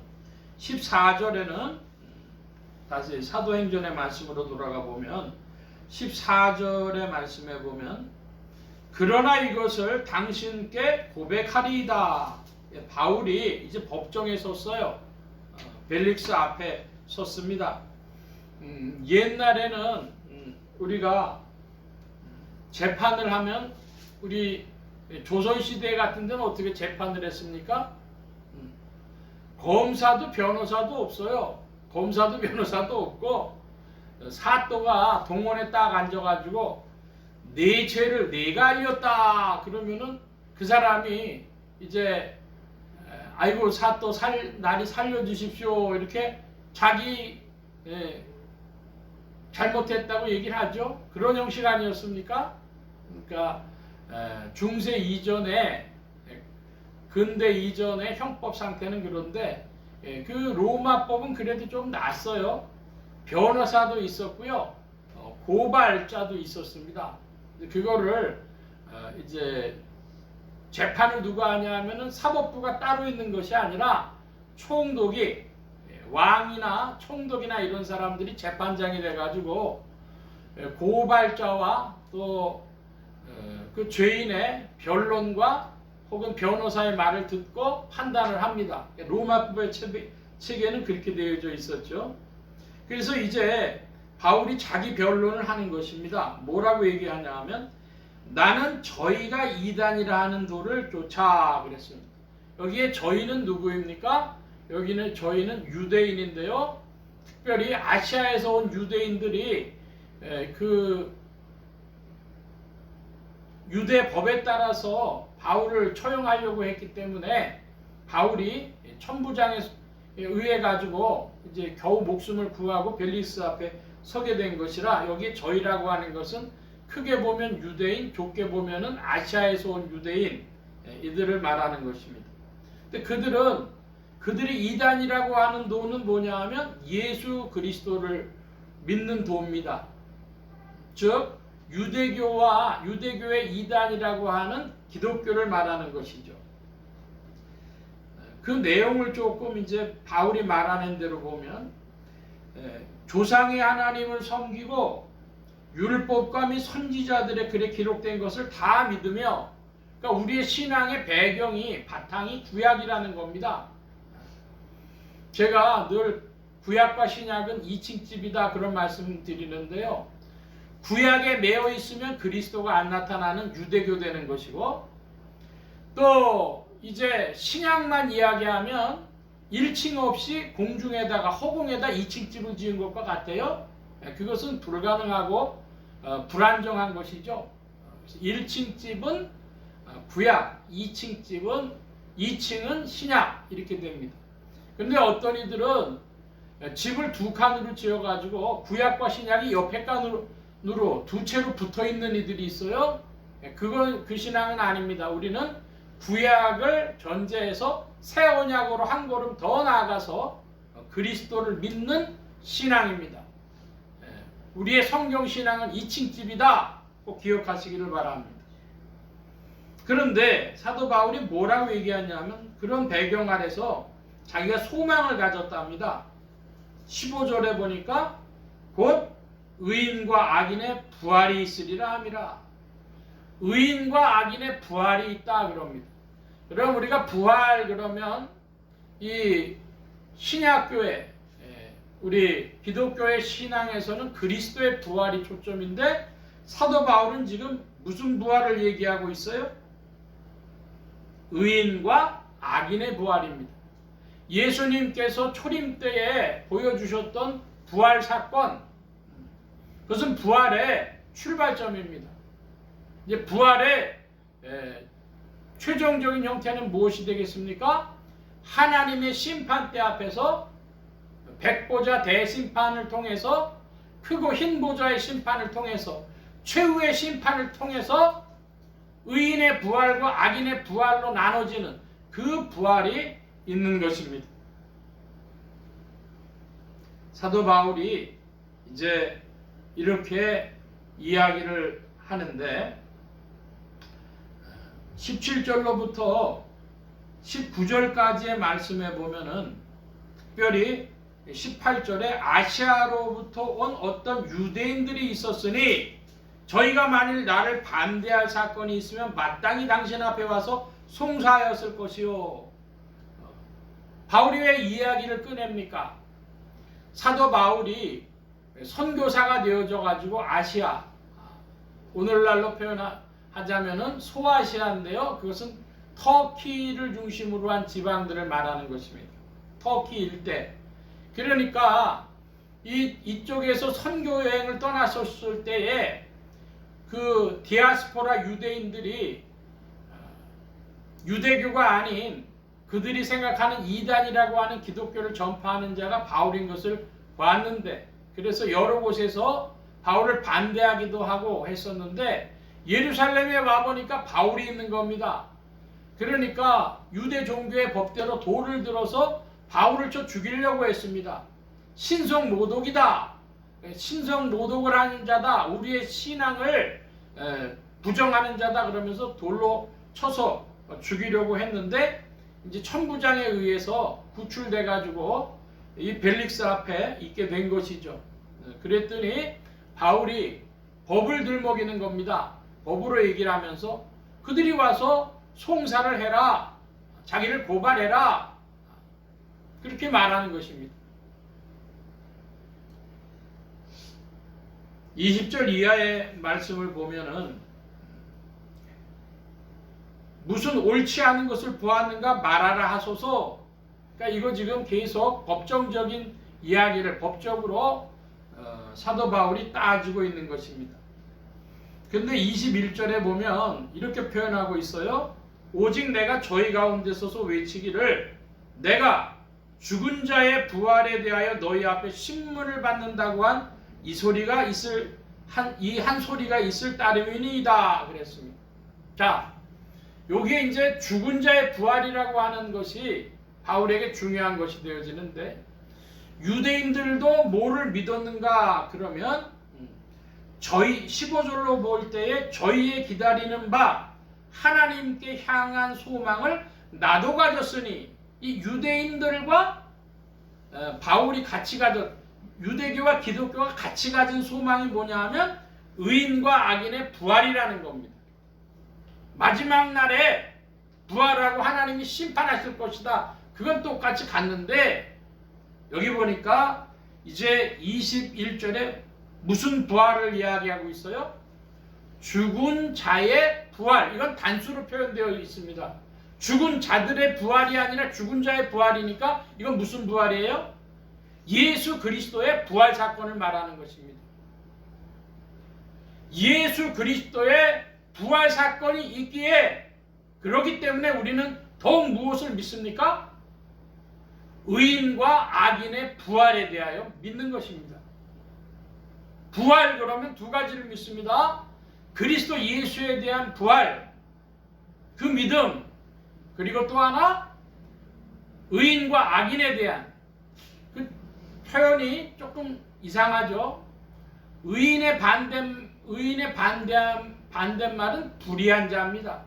14절에는 다시 사도행전의 말씀으로 돌아가 보면 14절의 말씀에 보면 그러나 이것을 당신께 고백하리이다. 바울이 이제 법정에 섰어요. 벨릭스 앞에 섰습니다. 옛날에는 우리가 재판을 하면 우리 조선시대 같은 데는 어떻게 재판을 했습니까? 검사도 변호사도 없어요. 검사도 변호사도 없고 사또가 동원에 딱 앉아가지고 내 죄를 내가 알렸다 그러면은 그 사람이 이제 아이고 사또 날이 살려주십시오 이렇게 자기 잘못했다고 얘기를 하죠. 그런 형식 아니었습니까? 그러니까 중세 이전에 근대 이전의 형법 상태는 그런데 그 로마법은 그래도 좀 낫어요. 변호사도 있었고요, 고발자도 있었습니다. 그거를 이제 재판을 누가 하냐면은 사법부가 따로 있는 것이 아니라 총독이, 왕이나 총독이나 이런 사람들이 재판장이 돼가지고 고발자와 또 그 죄인의 변론과 혹은 변호사의 말을 듣고 판단을 합니다. 로마법의 체계는 그렇게 되어져 있었죠. 그래서 이제 바울이 자기 변론을 하는 것입니다. 뭐라고 얘기하냐 하면, 나는 저희가 이단이라 하는 도를 쫓아 그랬습니다. 여기에 저희는 누구입니까? 여기는 저희는 유대인인데요. 특별히 아시아에서 온 유대인들이 그 유대 법에 따라서 바울을 처형하려고 했기 때문에 바울이 천부장에 의해 가지고 이제 겨우 목숨을 구하고 벨리스 앞에 서게 된 것이라, 여기 저희라고 하는 것은 크게 보면 유대인, 좁게 보면은 아시아에서 온 유대인, 이들을 말하는 것입니다. 근데 그들이 이단이라고 하는 도는 뭐냐 하면 예수 그리스도를 믿는 도입니다. 즉 유대교의 이단이라고 하는 기독교를 말하는 것이죠. 그 내용을 조금 이제 바울이 말하는 대로 보면, 조상의 하나님을 섬기고 율법과 및 선지자들의 글에 기록된 것을 다 믿으며, 그러니까 우리의 신앙의 배경이, 바탕이 구약이라는 겁니다. 제가 늘 구약과 신약은 2층 집이다 그런 말씀 드리는데요. 구약에 매여 있으면 그리스도가 안 나타나는 유대교 되는 것이고, 또 이제 신약만 이야기하면 1층 없이 공중에다가 허공에다 2층 집을 지은 것과 같아요. 그것은 불가능하고 불안정한 것이죠. 1층 집은 구약, 2층 집은 신약, 이렇게 됩니다. 그런데 어떤 이들은 집을 두 칸으로 지어가지고 구약과 신약이 옆에 칸으로 두 채로 붙어 있는 이들이 있어요. 그 신앙은 아닙니다. 우리는 구약을 전제해서 새 언약으로 한 걸음 더 나아가서 그리스도를 믿는 신앙입니다. 우리의 성경 신앙은 2층 집이다, 꼭 기억하시기를 바랍니다. 그런데 사도 바울이 뭐라고 얘기하냐면, 그런 배경 아래서 자기가 소망을 가졌답니다. 15절에 보니까 곧 의인과 악인의 부활이 있으리라 함이라. 의인과 악인의 부활이 있다 그럽니다. 그럼 우리가 부활 그러면 이 신약교회, 우리 기독교의 신앙에서는 그리스도의 부활이 초점인데, 사도 바울은 지금 무슨 부활을 얘기하고 있어요? 의인과 악인의 부활입니다. 예수님께서 초림 때에 보여주셨던 부활 사건, 그것은 부활의 출발점입니다. 이제 부활의 최종적인 형태는 무엇이 되겠습니까? 하나님의 심판대 앞에서 백보자 대심판을 통해서, 크고 흰 보좌의 심판을 통해서, 최후의 심판을 통해서 의인의 부활과 악인의 부활로 나눠지는 그 부활이 있는 것입니다. 사도 바울이 이제 이렇게 이야기를 하는데, 17절로부터 19절까지의 말씀에 보면은 특별히 18절에 아시아로부터 온 어떤 유대인들이 있었으니 저희가 만일 나를 반대할 사건이 있으면 마땅히 당신 앞에 와서 송사하였을 것이요. 바울이 왜 이야기를 꺼냅니까? 사도 바울이 선교사가 되어져 가지고 아시아, 오늘날로 표현하자면은 소아시아인데요. 그것은 터키를 중심으로 한 지방들을 말하는 것입니다. 터키 일대. 그러니까 이쪽에서 선교 여행을 떠났었을 때에 그 디아스포라 유대인들이 유대교가 아닌 그들이 생각하는 이단이라고 하는 기독교를 전파하는 자가 바울인 것을 왔는데, 그래서 여러 곳에서 바울을 반대하기도 하고 했었는데 예루살렘에 와보니까 바울이 있는 겁니다. 그러니까 유대 종교의 법대로 돌을 들어서 바울을 쳐 죽이려고 했습니다. 신성 모독이다. 신성 모독을 하는 자다. 우리의 신앙을 부정하는 자다. 그러면서 돌로 쳐서 죽이려고 했는데 이제 천부장에 의해서 구출돼 가지고 이 벨릭스 앞에 있게 된 것이죠. 그랬더니 바울이 법을 들먹이는 겁니다. 법으로 얘기를 하면서 그들이 와서 송사를 해라. 자기를 고발해라. 그렇게 말하는 것입니다. 20절 이하의 말씀을 보면은 무슨 옳지 않은 것을 보았는가 말하라 하소서. 그러니까 이거 지금 계속 법정적인 이야기를 법적으로 사도 바울이 따지고 있는 것입니다. 근데 21절에 보면 이렇게 표현하고 있어요. 오직 내가 저희 가운데 서서 외치기를 내가 죽은 자의 부활에 대하여 너희 앞에 신문을 받는다고 한 이 소리가 있을 한 소리가 있을 따름이니이다 그랬습니다. 자, 여기에 이제 죽은 자의 부활이라고 하는 것이 바울에게 중요한 것이 되어지는데 유대인들도 뭐를 믿었는가 그러면 저희 15절로 볼 때에 저희의 기다리는 바 하나님께 향한 소망을 나도 가졌으니 이 유대인들과 바울이 같이 가졌 유대교와 기독교가 같이 가진 소망이 뭐냐 하면 의인과 악인의 부활이라는 겁니다. 마지막 날에 부활하고 하나님이 심판하실 것이다. 그건 똑같이 갔는데 여기 보니까 이제 21절에 무슨 부활을 이야기하고 있어요? 죽은 자의 부활. 이건 단수로 표현되어 있습니다. 죽은 자들의 부활이 아니라 죽은 자의 부활이니까 이건 무슨 부활이에요? 예수 그리스도의 부활 사건을 말하는 것입니다. 예수 그리스도의 부활 사건이 있기에 그렇기 때문에 우리는 더욱 무엇을 믿습니까? 의인과 악인의 부활에 대하여 믿는 것입니다. 부활 그러면 두 가지를 믿습니다. 그리스도 예수에 대한 부활, 그 믿음, 그리고 또 하나 의인과 악인에 대한 그 표현이 조금 이상하죠. 의인의 반대말은 불의한 자입니다.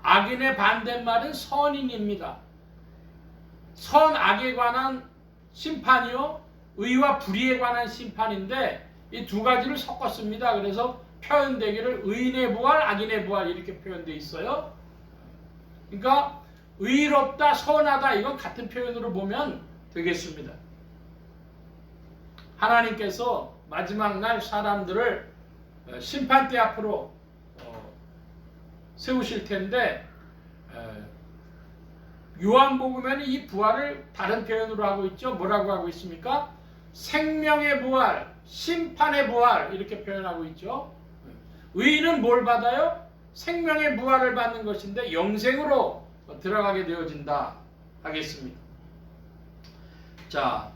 악인의 반대말은 선인입니다. 선악에 관한 심판이요, 의와 불의에 관한 심판인데 이 두 가지를 섞었습니다. 그래서 표현되기를 의인의 부활, 악인의 부활 이렇게 표현되어 있어요. 그러니까 의롭다, 선하다 이건 같은 표현으로 보면 되겠습니다. 하나님께서 마지막 날 사람들을 심판대 앞으로 세우실 텐데 요한복음에는 이 부활을 다른 표현으로 하고 있죠. 뭐라고 하고 있습니까? 생명의 부활, 심판의 부활 이렇게 표현하고 있죠. 의인은 뭘 받아요? 생명의 부활을 받는 것인데 영생으로 들어가게 되어진다 하겠습니다. 자,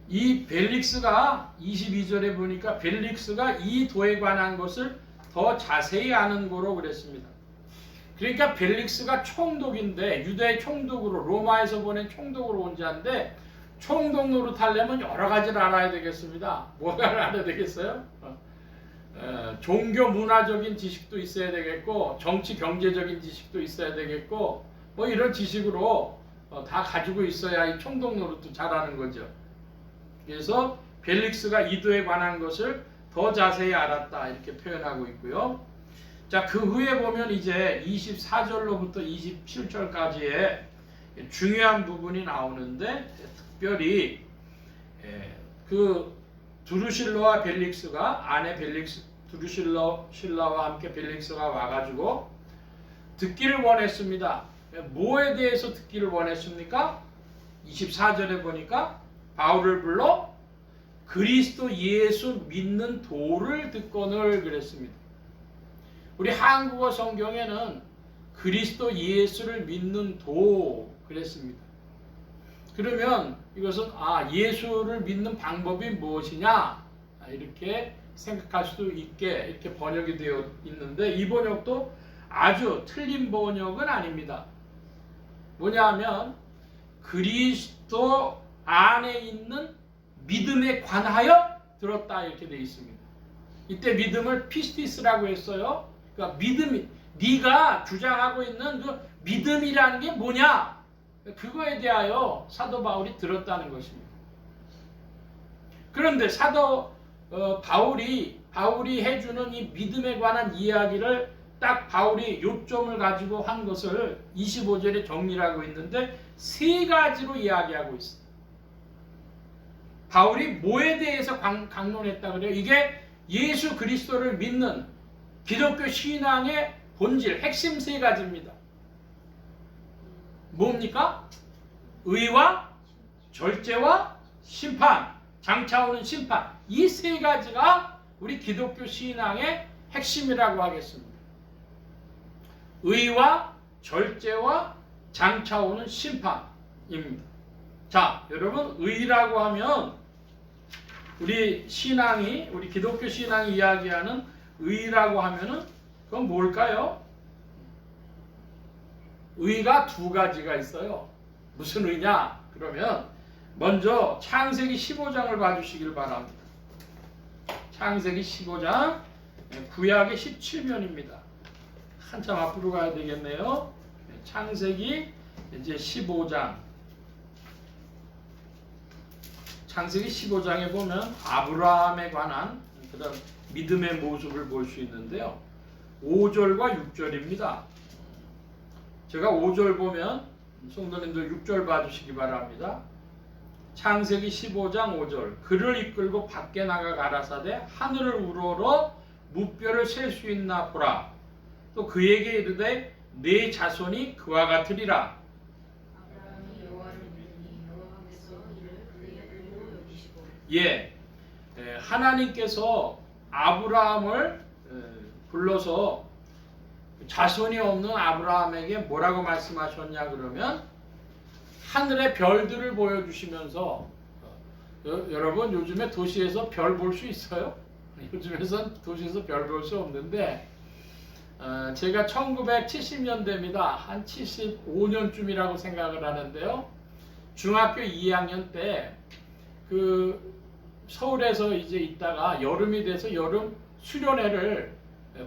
이 벨릭스가 22절에 보니까 벨릭스가 이 도에 관한 것을 더 자세히 아는 거로 그랬습니다. 그러니까 벨릭스가 총독인데 유대의 총독으로 로마에서 보낸 총독으로 온 자인데 총독 노릇하려면 여러 가지를 알아야 되겠습니다. 뭐가 알아야 되겠어요? 종교 문화적인 지식도 있어야 되겠고 정치 경제적인 지식도 있어야 되겠고 뭐 이런 지식으로 다 가지고 있어야 이 총독 노릇도 잘하는 거죠. 그래서 벨릭스가 이도에 관한 것을 더 자세히 알았다 이렇게 표현하고 있고요. 자, 그 후에 보면 이제 24절로부터 27절까지의 중요한 부분이 나오는데 특별히 그 드루실라와 벨릭스가 아내 드루실라와 함께 벨릭스가 와가지고 듣기를 원했습니다. 뭐에 대해서 듣기를 원했습니까? 24절에 보니까 바울을 불러 그리스도 예수 믿는 도를 듣거늘 그랬습니다. 우리 한국어 성경에는 그리스도 예수를 믿는 도 그랬습니다. 그러면 이것은 예수를 믿는 방법이 무엇이냐 이렇게 생각할 수도 있게 이렇게 번역이 되어 있는데, 이 번역도 아주 틀린 번역은 아닙니다. 뭐냐 하면 그리스도 안에 있는 믿음에 관하여 들었다 이렇게 되어 있습니다. 이때 믿음을 피스티스라고 했어요. 그러니까 믿음이, 네가 주장하고 있는 그 믿음이라는 게 뭐냐, 그거에 대하여 사도 바울이 들었다는 것입니다. 그런데 사도 바울이 해주는 이 믿음에 관한 이야기를 딱 바울이 요점을 가지고 한 것을 25절에 정리하고 있는데 세 가지로 이야기하고 있습니다. 바울이 뭐에 대해서 강론했다 그래요? 이게 예수 그리스도를 믿는 기독교 신앙의 본질, 핵심 세 가지입니다. 뭡니까? 의와 절제와 심판, 장차오는 심판. 이 세 가지가 우리 기독교 신앙의 핵심이라고 하겠습니다. 의와 절제와 장차오는 심판입니다. 자, 여러분, 의라고 하면 우리 기독교 신앙이 이야기하는 의라고 하면은 그건 뭘까요? 의가 두 가지가 있어요. 무슨 의냐? 그러면 먼저 창세기 15장을 봐주시길 바랍니다. 창세기 15장, 구약의 17면입니다. 한참 앞으로 가야 되겠네요. 창세기 이제 15장. 창세기 15장에 보면 아브라함에 관한 그런 믿음의 모습을 볼 수 있는데요. 5절과 6절입니다. 제가 5절 보면 성도님들 6절 봐주시기 바랍니다. 창세기 15장 5절. 그를 이끌고 밖에 나가 가라사대 하늘을 우러러 무뼈를 셀 수 있나 보라. 또 그에게 이르되 네 자손이 그와 같으리라. 아브라함이 여호와를 믿으니 여호와께서 이를 그의 의로 여기시고. 하나님께서 아브라함을 불러서 자손이 없는 아브라함에게 뭐라고 말씀하셨냐 그러면 하늘의 별들을 보여주시면서 여러분 요즘에 도시에서 별 볼 수 있어요? 요즘에선 도시에서 별 볼 수 없는데 제가 1970년대입니다. 한 75년쯤이라고 생각을 하는데요. 중학교 2학년 때 그 서울에서 이제 있다가 여름이 돼서 여름 수련회를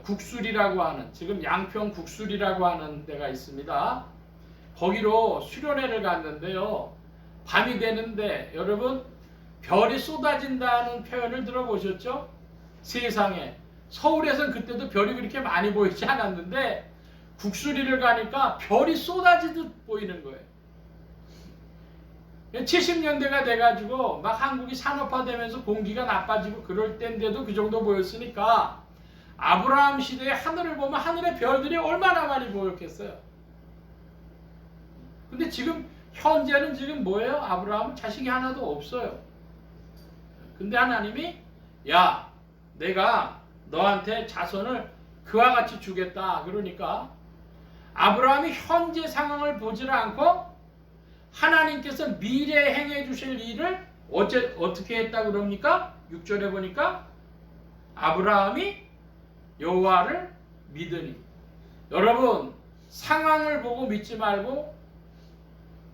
국술이라고 하는, 지금 양평 국술이라고 하는 데가 있습니다. 거기로 수련회를 갔는데요. 밤이 되는데 여러분 별이 쏟아진다는 표현을 들어보셨죠? 세상에. 서울에서는 그때도 별이 그렇게 많이 보이지 않았는데 국수리를 가니까 별이 쏟아지듯 보이는 거예요. 70년대가 돼가지고 막 한국이 산업화되면서 공기가 나빠지고 그럴 때인데도 그 정도 보였으니까 아브라함 시대의 하늘을 보면 하늘의 별들이 얼마나 많이 보였겠어요. 근데 지금 현재는 지금 뭐예요? 아브라함은 자식이 하나도 없어요. 근데 하나님이 야, 내가 너한테 자손을 그와 같이 주겠다. 그러니까 아브라함이 현재 상황을 보지를 않고 하나님께서 미래에 행해 주실 일을 어떻게 했다 그럽니까? 6절에 보니까 아브라함이 여호와를 믿으니. 여러분, 상황을 보고 믿지 말고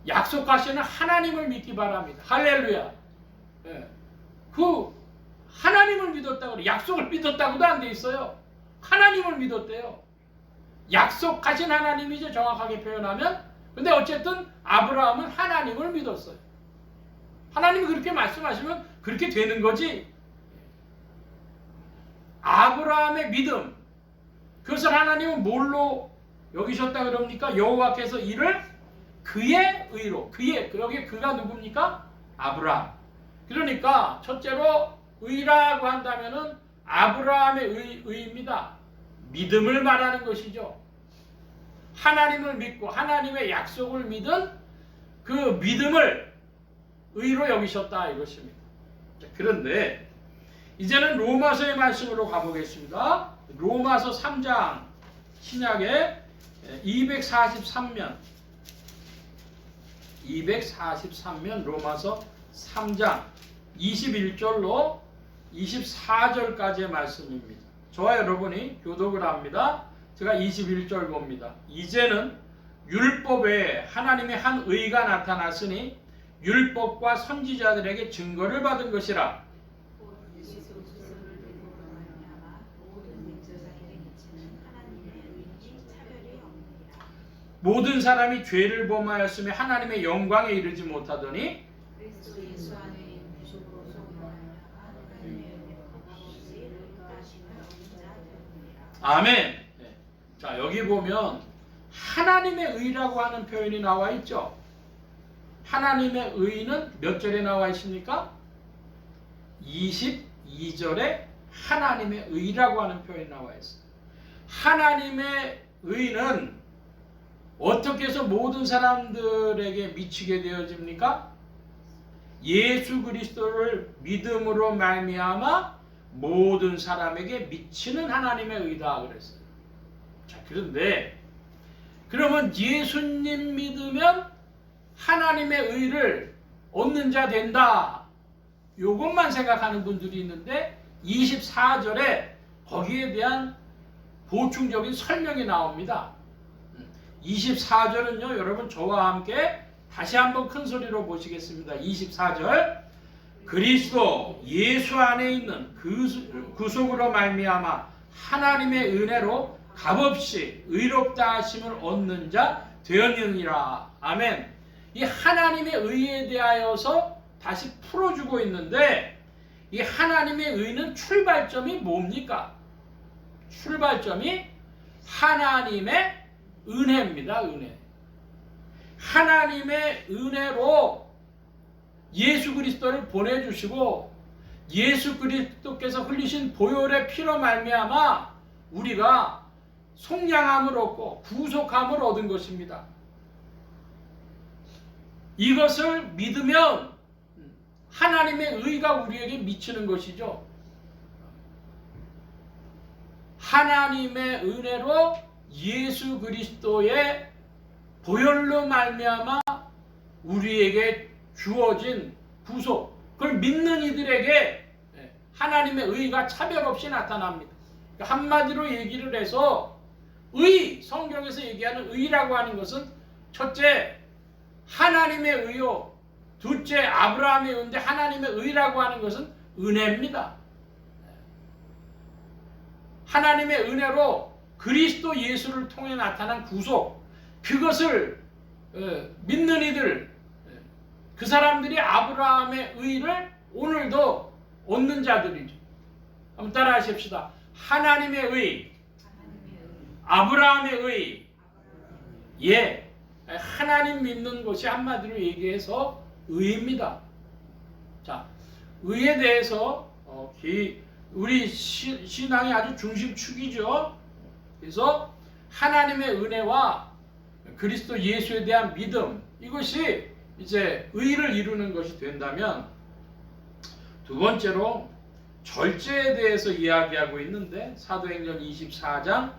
약속하시는 하나님을 믿기 바랍니다. 할렐루야. 그 하나님을 믿었다고 그래. 약속을 믿었다고도 안 돼 있어요. 하나님을 믿었대요. 약속하신 하나님이죠, 정확하게 표현하면. 근데 어쨌든 아브라함은 하나님을 믿었어요. 하나님이 그렇게 말씀하시면 그렇게 되는 거지. 아브라함의 믿음, 그것을 하나님은 뭘로 여기셨다 그럽니까? 여호와께서 이를 그의 의로, 여기 그가 누굽니까? 아브라함. 그러니까 첫째로 의라고 한다면은 아브라함의 의입니다. 믿음을 말하는 것이죠. 하나님을 믿고 하나님의 약속을 믿은 그 믿음을 의로 여기셨다 이것입니다. 그런데 이제는 로마서의 말씀으로 가보겠습니다. 로마서 3장 신약의 243면 243면 로마서 3장 21절로 24절까지의 말씀입니다. 저와 여러분이 교독을 합니다. 제가 21절 봅니다. 이제는 율법 외에 하나님의 한 의가 나타났으니 율법과 선지자들에게 증거를 받은 것이라. 모든 사람이 죄를 범하였으며 하나님의 영광에 이르지 못하더니 아멘. 자, 여기 보면 하나님의 의라고 하는 표현이 나와 있죠. 하나님의 의는 몇 절에 나와 있습니까? 22절에 하나님의 의라고 하는 표현이 나와 있어요. 하나님의 의는 어떻게 해서 모든 사람들에게 미치게 되어집니까? 예수 그리스도를 믿음으로 말미암아 모든 사람에게 미치는 하나님의 의다 그랬어요. 자, 그런데 그러면 예수님 믿으면 하나님의 의를 얻는 자 된다. 요것만 생각하는 분들이 있는데 24절에 거기에 대한 보충적인 설명이 나옵니다. 24절은요, 여러분 저와 함께 다시 한번 큰 소리로 보시겠습니다. 24절. 그리스도 예수 안에 있는 구속으로 말미암아 하나님의 은혜로 값없이 의롭다 하심을 얻는 자 되었느니라. 아멘. 이 하나님의 의에 대하여서 다시 풀어주고 있는데 이 하나님의 의는 출발점이 뭡니까? 출발점이 하나님의 은혜입니다. 은혜. 하나님의 은혜로 예수 그리스도를 보내주시고 예수 그리스도께서 흘리신 보혈의 피로 말미암아 우리가 속량함을 얻고 구속함을 얻은 것입니다. 이것을 믿으면 하나님의 의가 우리에게 미치는 것이죠. 하나님의 은혜로 예수 그리스도의 보혈로 말미암아 우리에게 주어진 구속, 그걸 믿는 이들에게 하나님의 의가 차별 없이 나타납니다. 그러니까 한마디로 얘기를 해서 의, 성경에서 얘기하는 의라고 하는 것은 첫째 하나님의 의요, 둘째 아브라함의 의인데 하나님의 의라고 하는 것은 은혜입니다. 하나님의 은혜로 그리스도 예수를 통해 나타난 구속, 그것을 믿는 이들, 그 사람들이 아브라함의 의를 오늘도 얻는 자들이죠. 한번 따라 하십시다. 하나님의 의, 아브라함의 의. 예, 하나님 믿는 것이 한마디로 얘기해서 의입니다. 자, 의에 대해서 우리 신앙의 아주 중심축이죠. 그래서 하나님의 은혜와 그리스도 예수에 대한 믿음, 이것이 이제 의를 이루는 것이 된다면, 두 번째로 절제에 대해서 이야기하고 있는데 사도행전 24장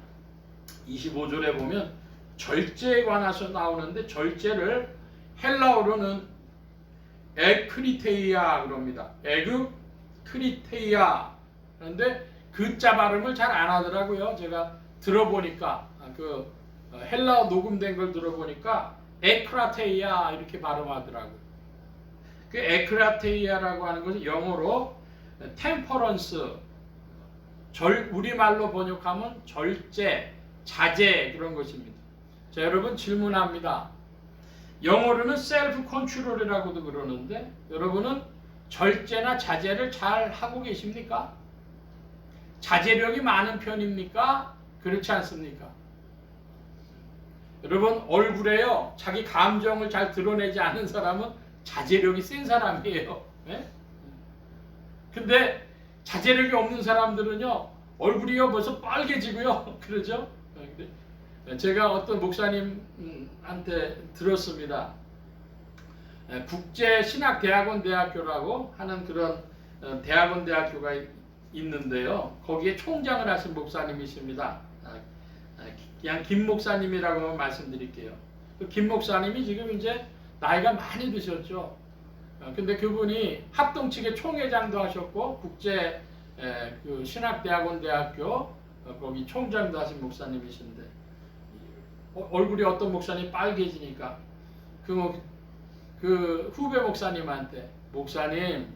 25절에 보면 절제에 관해서 나오는데, 절제를 헬라어로는 에크리테이아 그럽니다. 에그크리테이아. 그런데 그자 발음을 잘 안 하더라고요. 제가 들어보니까 그 헬라어 녹음된 걸 들어보니까 에크라테이아 이렇게 발음하더라고요. 그 에크라테이아라고 하는 것은 영어로 템퍼런스, 우리말로 번역하면 절제, 자제, 그런 것입니다. 자, 여러분 질문합니다. 영어로는 셀프 컨트롤이라고도 그러는데 여러분은 절제나 자제를 잘 하고 계십니까? 자제력이 많은 편입니까? 그렇지 않습니까? 여러분, 얼굴에요 자기 감정을 잘 드러내지 않는 사람은 자제력이 센 사람이에요. 네? 근데 자제력이 없는 사람들은요 얼굴이요 벌써 빨개지고요 그러죠. 제가 어떤 목사님한테 들었습니다. 국제신학대학원 대학교라고 하는 그런 대학원 대학교가 있는데요. 거기에 총장을 하신 목사님이십니다. 그냥 김 목사님이라고 말씀드릴게요. 김 목사님이 지금 이제 나이가 많이 드셨죠. 근데 그분이 합동 측의 총회장도 하셨고 국제 그 신학대학원 대학교 거기 총장도 하신 목사님이신데 얼굴이 어떤 목사님 빨개지니까 그 후배 목사님한테 목사님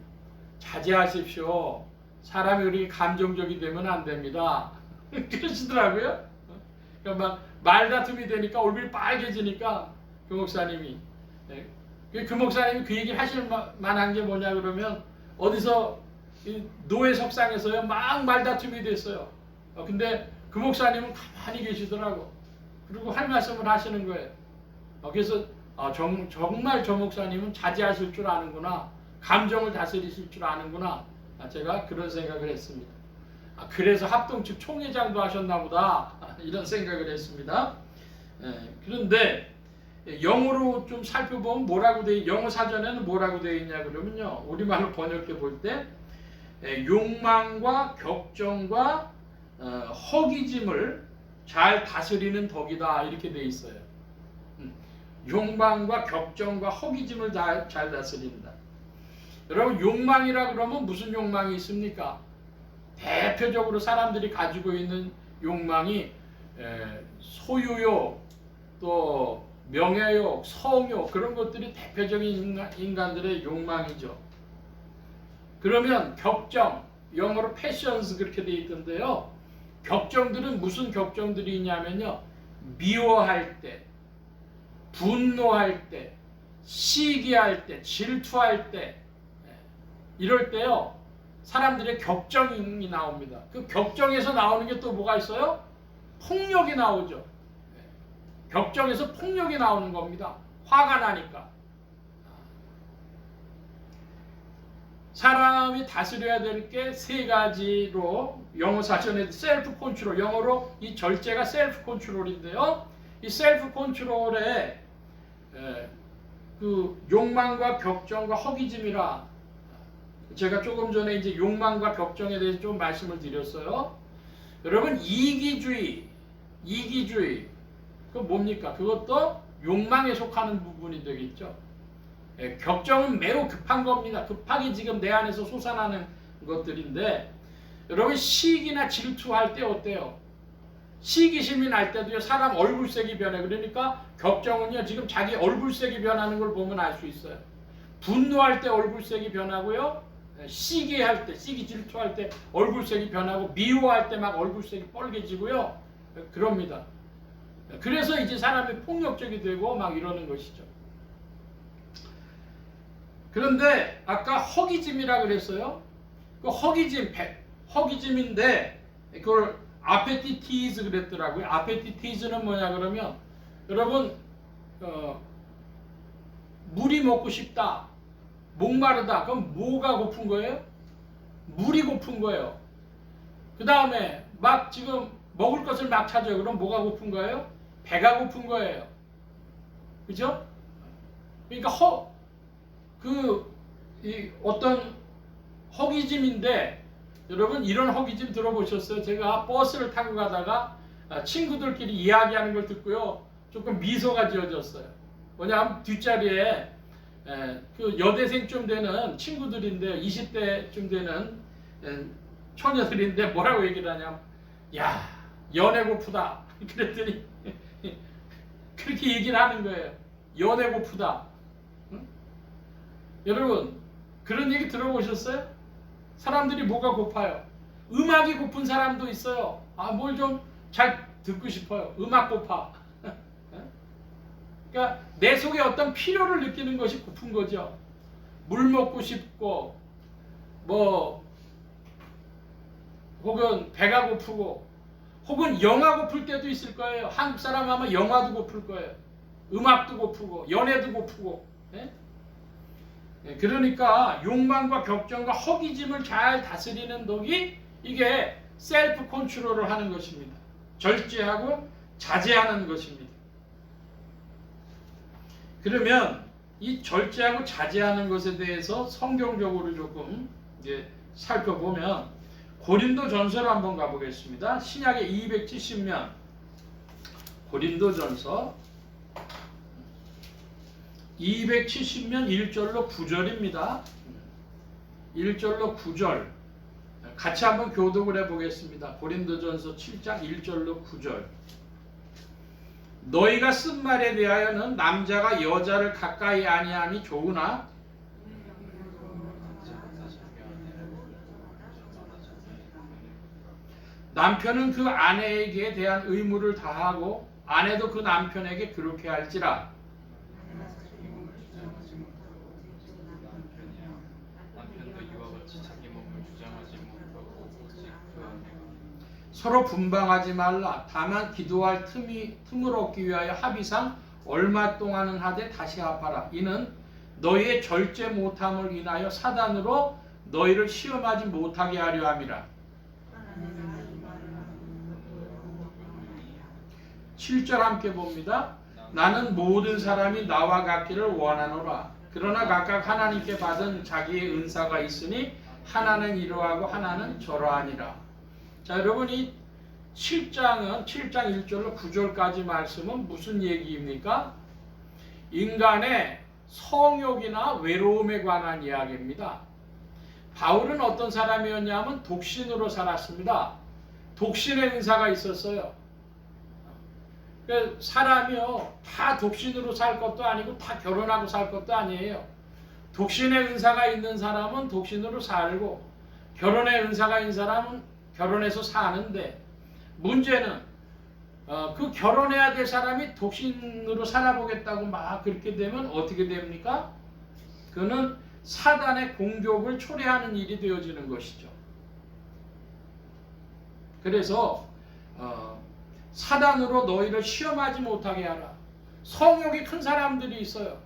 자제하십시오. 사람이 그렇게 감정적이 되면 안 됩니다. 그러시더라고요. 그러니까 막 말다툼이 되니까 얼굴이 빨개지니까 그 목사님이 그 얘기를 하실 만한 게 뭐냐 그러면 어디서 노예 석상에서요 막 말다툼이 됐어요. 근데 그 목사님은 가만히 계시더라고. 그리고 할 말씀을 하시는 거예요. 그래서 정말 저 목사님은 자제하실 줄 아는구나. 감정을 다스리실 줄 아는구나. 제가 그런 생각을 했습니다. 그래서 합동측 총회장도 하셨나 보다. 이런 생각을 했습니다. 그런데 영어로 좀 살펴보면 영어 사전에는 뭐라고 되어 있냐 그러면요. 우리말로 번역해 볼 때 욕망과 격정과 허기짐을 잘 다스리는 덕이다 이렇게 되어 있어요. 욕망과 격정과 허기짐을 잘 다스린다. 여러분 욕망이라 그러면 무슨 욕망이 있습니까? 대표적으로 사람들이 가지고 있는 욕망이 소유욕, 또 명예욕, 성욕 그런 것들이 대표적인 인간들의 욕망이죠. 그러면 격정, 영어로 passions 그렇게 되어 있던데요. 격정들은 무슨 격정들이 있냐면요. 미워할 때, 분노할 때, 시기할 때, 질투할 때 이럴 때요. 사람들의 격정이 나옵니다. 그 격정에서 나오는 게 또 뭐가 있어요? 폭력이 나오죠. 격정에서 폭력이 나오는 겁니다. 화가 나니까. 사람이 다스려야 될 게 세 가지로 영어 사전에 셀프 컨트롤, 영어로 이 절제가 셀프 컨트롤인데요. 이 셀프 컨트롤에 그 욕망과 격정과 허기짐이라 제가 조금 전에 이제 욕망과 격정에 대해서 좀 말씀을 드렸어요. 여러분 이기주의 그건 뭡니까? 그것도 욕망에 속하는 부분이 되겠죠. 격정은 매우 급한 겁니다. 급하게 지금 내 안에서 솟아나는 것들인데 여러분 시기나 질투할 때 어때요? 시기심이 날 때도요 사람 얼굴색이 변해. 그러니까 격정은요 지금 자기 얼굴색이 변하는 걸 보면 알 수 있어요. 분노할 때 얼굴색이 변하고요. 시기할 때, 시기 질투할 때 얼굴색이 변하고 미워할 때 막 얼굴색이 빨개지고요. 그럽니다. 그래서 이제 사람이 폭력적이 되고 막 이러는 것이죠. 그런데 아까 허기짐이라 그랬어요. 그 허기짐인데 그걸 아페티티즈 그랬더라고요. 아페티티즈는 뭐냐 그러면 여러분 물이 먹고 싶다. 목마르다. 그럼 뭐가 고픈 거예요? 물이 고픈 거예요. 그 다음에 막 지금 먹을 것을 막 찾아요. 그럼 뭐가 고픈 거예요? 배가 고픈 거예요. 그죠? 그러니까 어떤 허기짐인데 여러분 이런 허기짐 들어보셨어요? 제가 버스를 타고 가다가 친구들끼리 이야기하는 걸 듣고요. 조금 미소가 지어졌어요. 뭐냐면 뒷자리에 그 여대생쯤 되는 친구들인데 20대쯤 되는 처녀들인데 뭐라고 얘기를 하냐면 야 연애 고프다 그랬더니 그렇게 얘기를 하는 거예요. 연애 고프다. 응? 여러분 그런 얘기 들어보셨어요? 사람들이 뭐가 고파요? 음악이 고픈 사람도 있어요. 뭘 좀 잘 듣고 싶어요. 음악 고파. 그러니까 내 속에 어떤 필요를 느끼는 것이 고픈 거죠. 물 먹고 싶고 혹은 배가 고프고 혹은 영화 고플 때도 있을 거예요. 한국 사람 아마 영화도 고플 거예요. 음악도 고프고 연애도 고프고. 그러니까 욕망과 격정과 허기짐을 잘 다스리는 덕이 이게 셀프 컨트롤을 하는 것입니다. 절제하고 자제하는 것입니다. 그러면 이 절제하고 자제하는 것에 대해서 성경적으로 조금 이제 살펴보면 고린도전서로 한번 가보겠습니다. 신약의 270면 고린도전서 270면 1절로 9절입니다. 1절로 9절 같이 한번 교독을 해보겠습니다. 고린도전서 7장 1절로 9절. 너희가 쓴 말에 대하여는 남자가 여자를 가까이 아니하니 좋으나 남편은 그 아내에게 대한 의무를 다하고 아내도 그 남편에게 그렇게 할지라. 남편도 이와 같이 자기 몸을 주장하지 못하고 오직 서로 분방하지 말라. 다만 기도할 틈을 얻기 위하여 합의상 얼마 동안은 하되 다시 합하라. 이는 너희의 절제 못함을 인하여 사단으로 너희를 시험하지 못하게 하려 함이라. 7절 함께 봅니다. 나는 모든 사람이 나와 같기를 원하노라. 그러나 각각 하나님께 받은 자기의 은사가 있으니 하나는 이러하고 하나는 저러하니라. 자, 여러분이 7장 1절로 9절까지 말씀은 무슨 얘기입니까? 인간의 성욕이나 외로움에 관한 이야기입니다. 바울은 어떤 사람이었냐면 독신으로 살았습니다. 독신의 은사가 있었어요. 사람이요, 다 독신으로 살 것도 아니고 다 결혼하고 살 것도 아니에요. 독신의 은사가 있는 사람은 독신으로 살고 결혼의 은사가 있는 사람은 결혼해서 사는데, 문제는 그 결혼해야 될 사람이 독신으로 살아보겠다고 막 그렇게 되면 어떻게 됩니까? 그는 사단의 공격을 초래하는 일이 되어지는 것이죠. 그래서 사단으로 너희를 시험하지 못하게 하라. 성욕이 큰 사람들이 있어요.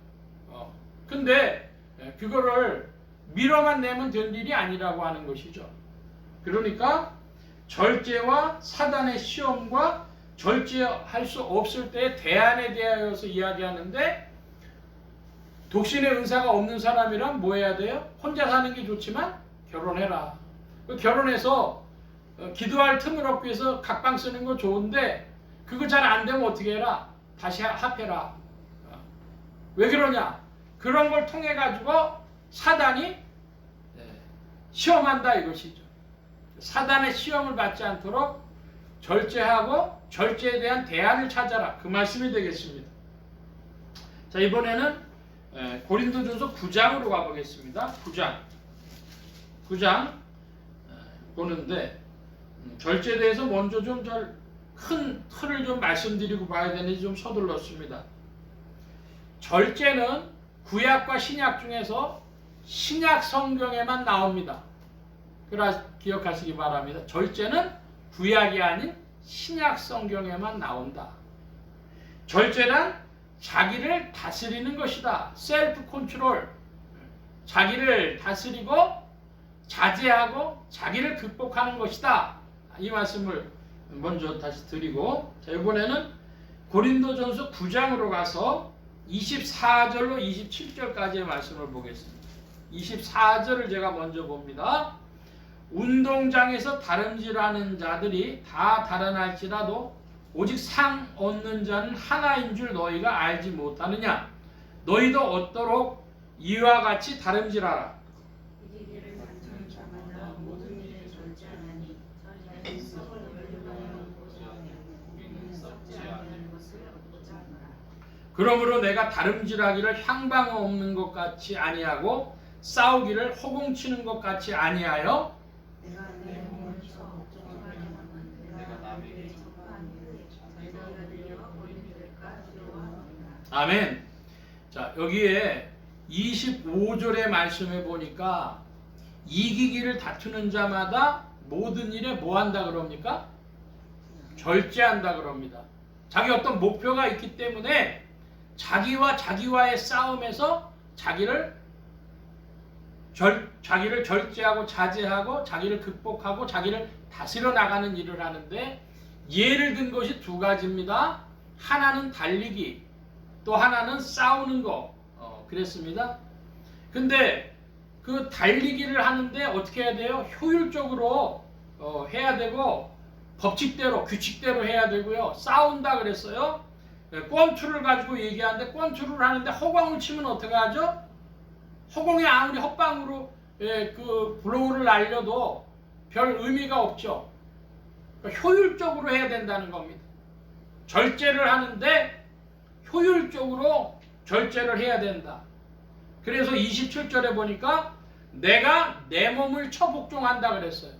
근데 그거를 밀어만 내면 될 일이 아니라고 하는 것이죠. 그러니까 절제와 사단의 시험과 절제할 수 없을 때의 대안에 대하여서 이야기하는데, 독신의 은사가 없는 사람이란 뭐 해야 돼요? 혼자 사는 게 좋지만 결혼해라. 결혼해서 기도할 틈을 얻기 위해서 각방 쓰는 거 좋은데 그거 잘 안 되면 어떻게 해라? 다시 합해라. 왜 그러냐? 그런 걸 통해 가지고 사단이 시험한다 이것이죠. 사단의 시험을 받지 않도록 절제하고 절제에 대한 대안을 찾아라. 그 말씀이 되겠습니다. 자, 이번에는 고린도전서 9장으로 가보겠습니다. 9장 보는데, 절제에 대해서 먼저 좀 큰 틀을 좀 말씀드리고 봐야 되는지 좀 서둘렀습니다. 절제는 구약과 신약 중에서 신약 성경에만 나옵니다. 그러나 기억하시기 바랍니다. 절제는 구약이 아닌 신약 성경에만 나온다. 절제란 자기를 다스리는 것이다. 셀프 컨트롤. 자기를 다스리고 자제하고 자기를 극복하는 것이다. 이 말씀을 먼저 다시 드리고, 자, 이번에는 고린도전서 9장으로 가서 24절로 27절까지의 말씀을 보겠습니다. 24절을 제가 먼저 봅니다. 운동장에서 다름질하는 자들이 다 달아날지라도 오직 상 얻는 자는 하나인 줄 너희가 알지 못하느냐? 너희도 얻도록 이와 같이 다름질하라. 그러므로 내가 다름질하기를 향방 없는 것 같이 아니하고 싸우기를 허공치는 것 같이 아니하여 아멘. 자, 여기에 25절의 말씀에 보니까 이기기를 다투는 자마다 모든 일에 뭐 한다 그럽니까? 절제한다 그럽니다. 자기 어떤 목표가 있기 때문에 자기와의 싸움에서 자기를 절제하고 자제하고 자기를 극복하고 자기를 다스려 나가는 일을 하는데, 예를 든 것이 두 가지입니다. 하나는 달리기, 또 하나는 싸우는 거. 그랬습니다. 근데 그 달리기를 하는데 어떻게 해야 돼요? 효율적으로 해야 되고 법칙대로 규칙대로 해야 되고요. 싸운다 그랬어요. 권투를 가지고 얘기하는데 권투를 하는데 허공을 치면 어떻게 하죠? 허공에 아무리 헛방으로 그 블로우를 날려도 별 의미가 없죠. 그러니까 효율적으로 해야 된다는 겁니다. 절제를 하는데 효율적으로 절제를 해야 된다. 그래서 27절에 보니까 내가 내 몸을 쳐 복종한다 그랬어요.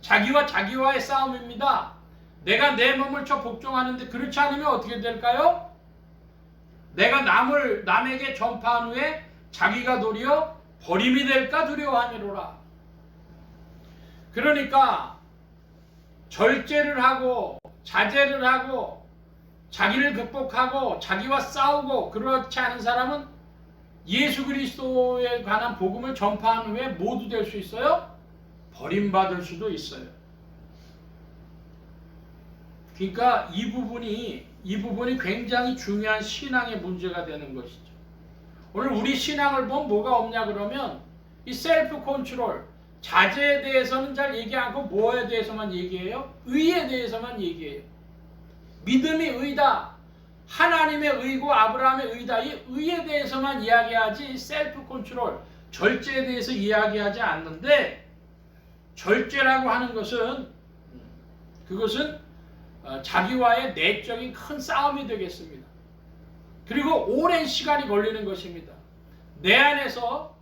자기와 자기와의 싸움입니다. 내가 내 몸을 쳐 복종하는데 그렇지 않으면 어떻게 될까요? 내가 남에게 전파한 후에 자기가 도리어 버림이 될까 두려워하미로라. 그러니까 절제를 하고 자제를 하고 자기를 극복하고 자기와 싸우고 그렇지 않은 사람은 예수 그리스도에 관한 복음을 전파한 후에 모두 될 수 있어요? 버림받을 수도 있어요. 그러니까 이 부분이 굉장히 중요한 신앙의 문제가 되는 것이죠. 오늘 우리 신앙을 보면 뭐가 없냐 그러면 이 셀프 컨트롤, 자제에 대해서는 잘 얘기 않고 뭐에 대해서만 얘기해요? 의에 대해서만 얘기해요. 믿음이 의다. 하나님의 의고 아브라함의 의다. 이 의에 대해서만 이야기하지 셀프 컨트롤, 절제에 대해서 이야기하지 않는데 절제라고 하는 것은 그것은 자기와의 내적인 큰 싸움이 되겠습니다. 그리고 오랜 시간이 걸리는 것입니다. 내 안에서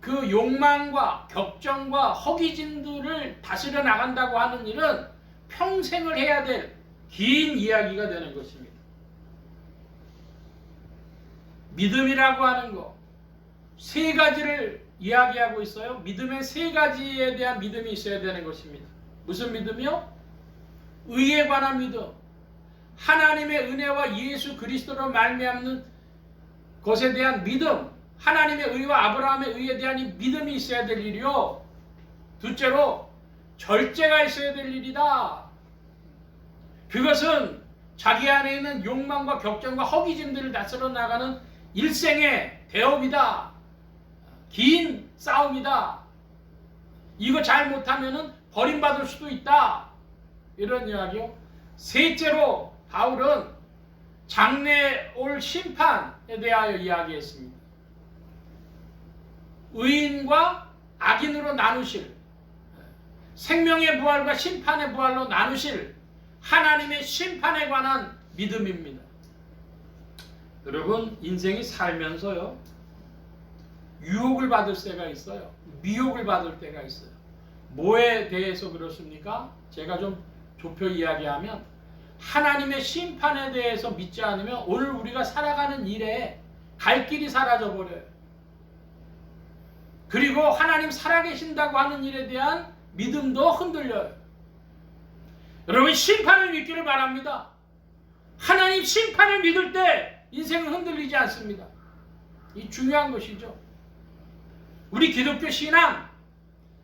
그 욕망과 격정과 허기짐들을 다스려 나간다고 하는 일은 평생을 해야 될 긴 이야기가 되는 것입니다. 믿음이라고 하는 거 세 가지를 이야기하고 있어요. 믿음의 세 가지에 대한 믿음이 있어야 되는 것입니다. 무슨 믿음이요? 의에 관한 믿음, 하나님의 은혜와 예수 그리스도로 말미암는 것에 대한 믿음, 하나님의 의와 아브라함의 의에 대한 이 믿음이 있어야 될 일이요. 둘째로 절제가 있어야 될 일이다. 그것은 자기 안에 있는 욕망과 격정과 허기짐들을 다스려 나가는 일생의 대업이다. 긴 싸움이다. 이거 잘못하면 버림받을 수도 있다. 이런 이야기요. 셋째로 바울은 장래 올 심판에 대하여 이야기했습니다. 의인과 악인으로 나누실, 생명의 부활과 심판의 부활로 나누실 하나님의 심판에 관한 믿음입니다. 여러분, 인생이 살면서요, 유혹을 받을 때가 있어요. 미혹을 받을 때가 있어요. 뭐에 대해서 그렇습니까? 제가 좀 좁혀 이야기하면 하나님의 심판에 대해서 믿지 않으면 오늘 우리가 살아가는 일에 갈 길이 사라져 버려요. 그리고 하나님 살아계신다고 하는 일에 대한 믿음도 흔들려요. 여러분, 심판을 믿기를 바랍니다. 하나님 심판을 믿을 때 인생은 흔들리지 않습니다. 이 중요한 것이죠. 우리 기독교 신앙,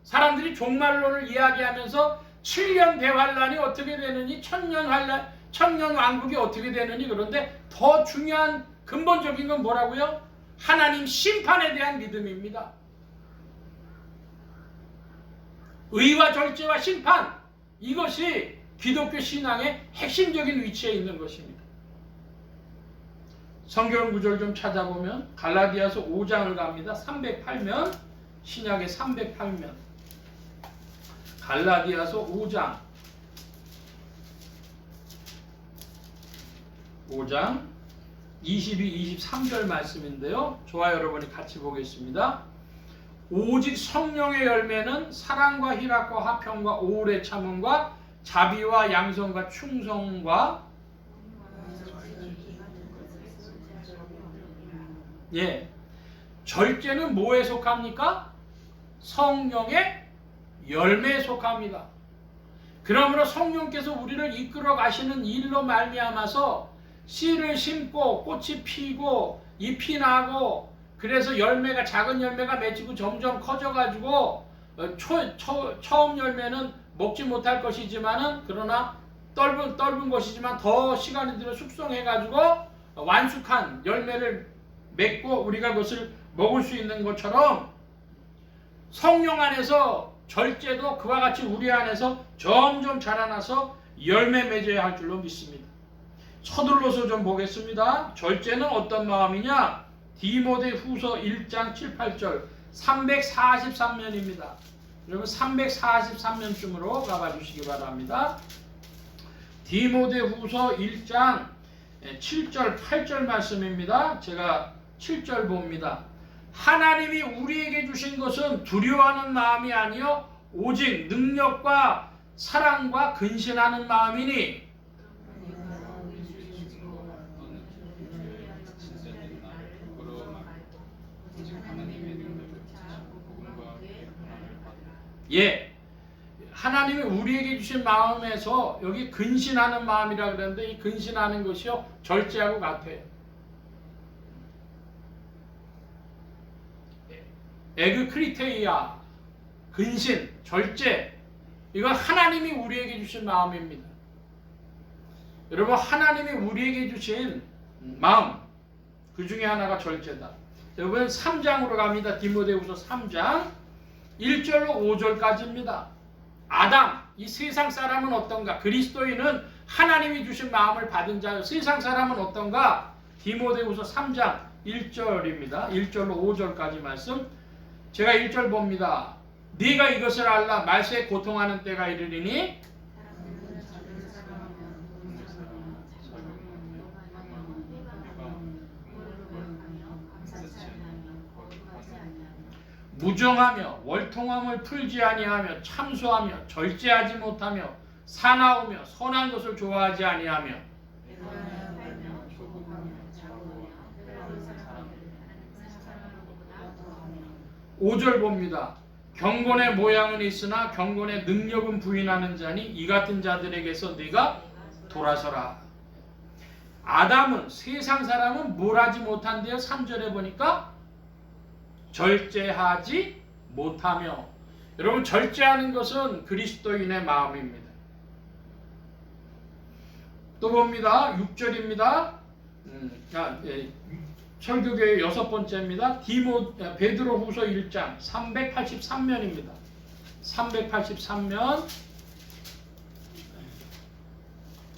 사람들이 종말론을 이야기하면서 7년 대환란이 어떻게 되느니, 천년 왕국이 어떻게 되느니, 그런데 더 중요한 근본적인 건 뭐라고요? 하나님 심판에 대한 믿음입니다. 의와 절제와 심판, 이것이 기독교 신앙의 핵심적인 위치에 있는 것입니다. 성경 구절 좀 찾아보면 갈라디아서 5장을 갑니다. 308면, 신약의 308면, 갈라디아서 5장 22, 23절 말씀인데요. 저와 여러분이 같이 보겠습니다. 오직 성령의 열매는 사랑과 희락과 화평과 오래 참음과 자비와 양성과 충성과 절제는 뭐에 속합니까? 성령의 열매에 속합니다. 그러므로 성령께서 우리를 이끌어 가시는 일로 말미암아서 씨를 심고 꽃이 피고 잎이 나고, 그래서 열매가, 작은 열매가 맺히고 점점 커져가지고 처음 열매는 먹지 못할 것이지만은, 그러나 떫은 것이지만 더 시간이 들어 숙성해가지고 완숙한 열매를 맺고 우리가 그것을 먹을 수 있는 것처럼 성령 안에서 절제도 그와 같이 우리 안에서 점점 자라나서 열매 맺어야 할 줄로 믿습니다. 서둘러서 좀 보겠습니다. 절제는 어떤 마음이냐? 디모데후서 1장 7, 8절 343면입니다. 여러분 343면쯤으로 가봐 주시기 바랍니다. 디모데후서 1장 7절 8절 말씀입니다. 제가 7절 봅니다. 하나님이 우리에게 주신 것은 두려워하는 마음이 아니요 오직 능력과 사랑과 근신하는 마음이니 진짜된 나를 부끄러워하고 오직 하나님의 능력을 붙이시고 복음과 평안을 받으라. 예, 하나님이 우리에게 주신 마음에서 여기 근신하는 마음이라 그랬는데 이 근신하는 것이요 절제하고 같아요. 에그크리테이아 근신, 절제 이건 하나님이 우리에게 주신 마음입니다. 여러분 하나님이 우리에게 주신 마음 그 중에 하나가 절제다. 여러분 3장으로 갑니다. 디모데후서 3장 1절로 5절까지입니다. 아담, 이 세상 사람은 어떤가? 그리스도인은 하나님이 주신 마음을 받은 자요. 세상 사람은 어떤가? 디모데후서 3장 1절입니다. 1절로 5절까지 말씀. 제가 1절 봅니다. 네가 이것을 알라. 말세에 고통하는 때가 이르리니 무정하며 월통함을 풀지 아니하며 참소하며 절제하지 못하며 사나우며 선한 것을 좋아하지 아니하며 5절 봅니다. 경건의 모양은 있으나 경건의 능력은 부인하는 자니 이 같은 자들에게서 네가 돌아서라. 아담은 세상 사람은 뭘 하지 못한대요? 3절에 보니까 절제하지 못하며. 여러분 절제하는 것은 그리스도인의 마음입니다. 또 봅니다. 6절입니다. 설교교의 6번째입니다. 베드로후서 1장 383면입니다. 383면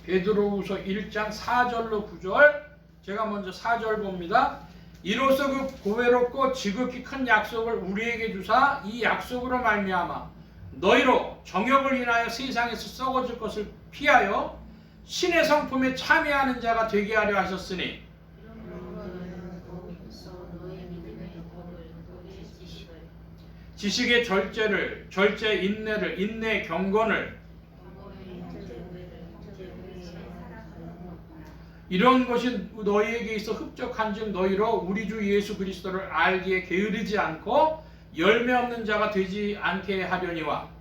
베드로후서 1장 4절로 9절 제가 먼저 4절 봅니다. 이로써 그 고외롭고 지극히 큰 약속을 우리에게 주사 이 약속으로 말미암아 너희로 정욕을 인하여 세상에서 썩어질 것을 피하여 신의 성품에 참여하는 자가 되게 하려 하셨으니 지식의 절제를, 절제 인내를, 인내 경건을 이런 것이 너희에게 있어 흡족한즉 너희로 우리 주 예수 그리스도를 알기에 게으르지 않고 열매 없는 자가 되지 않게 하려니와.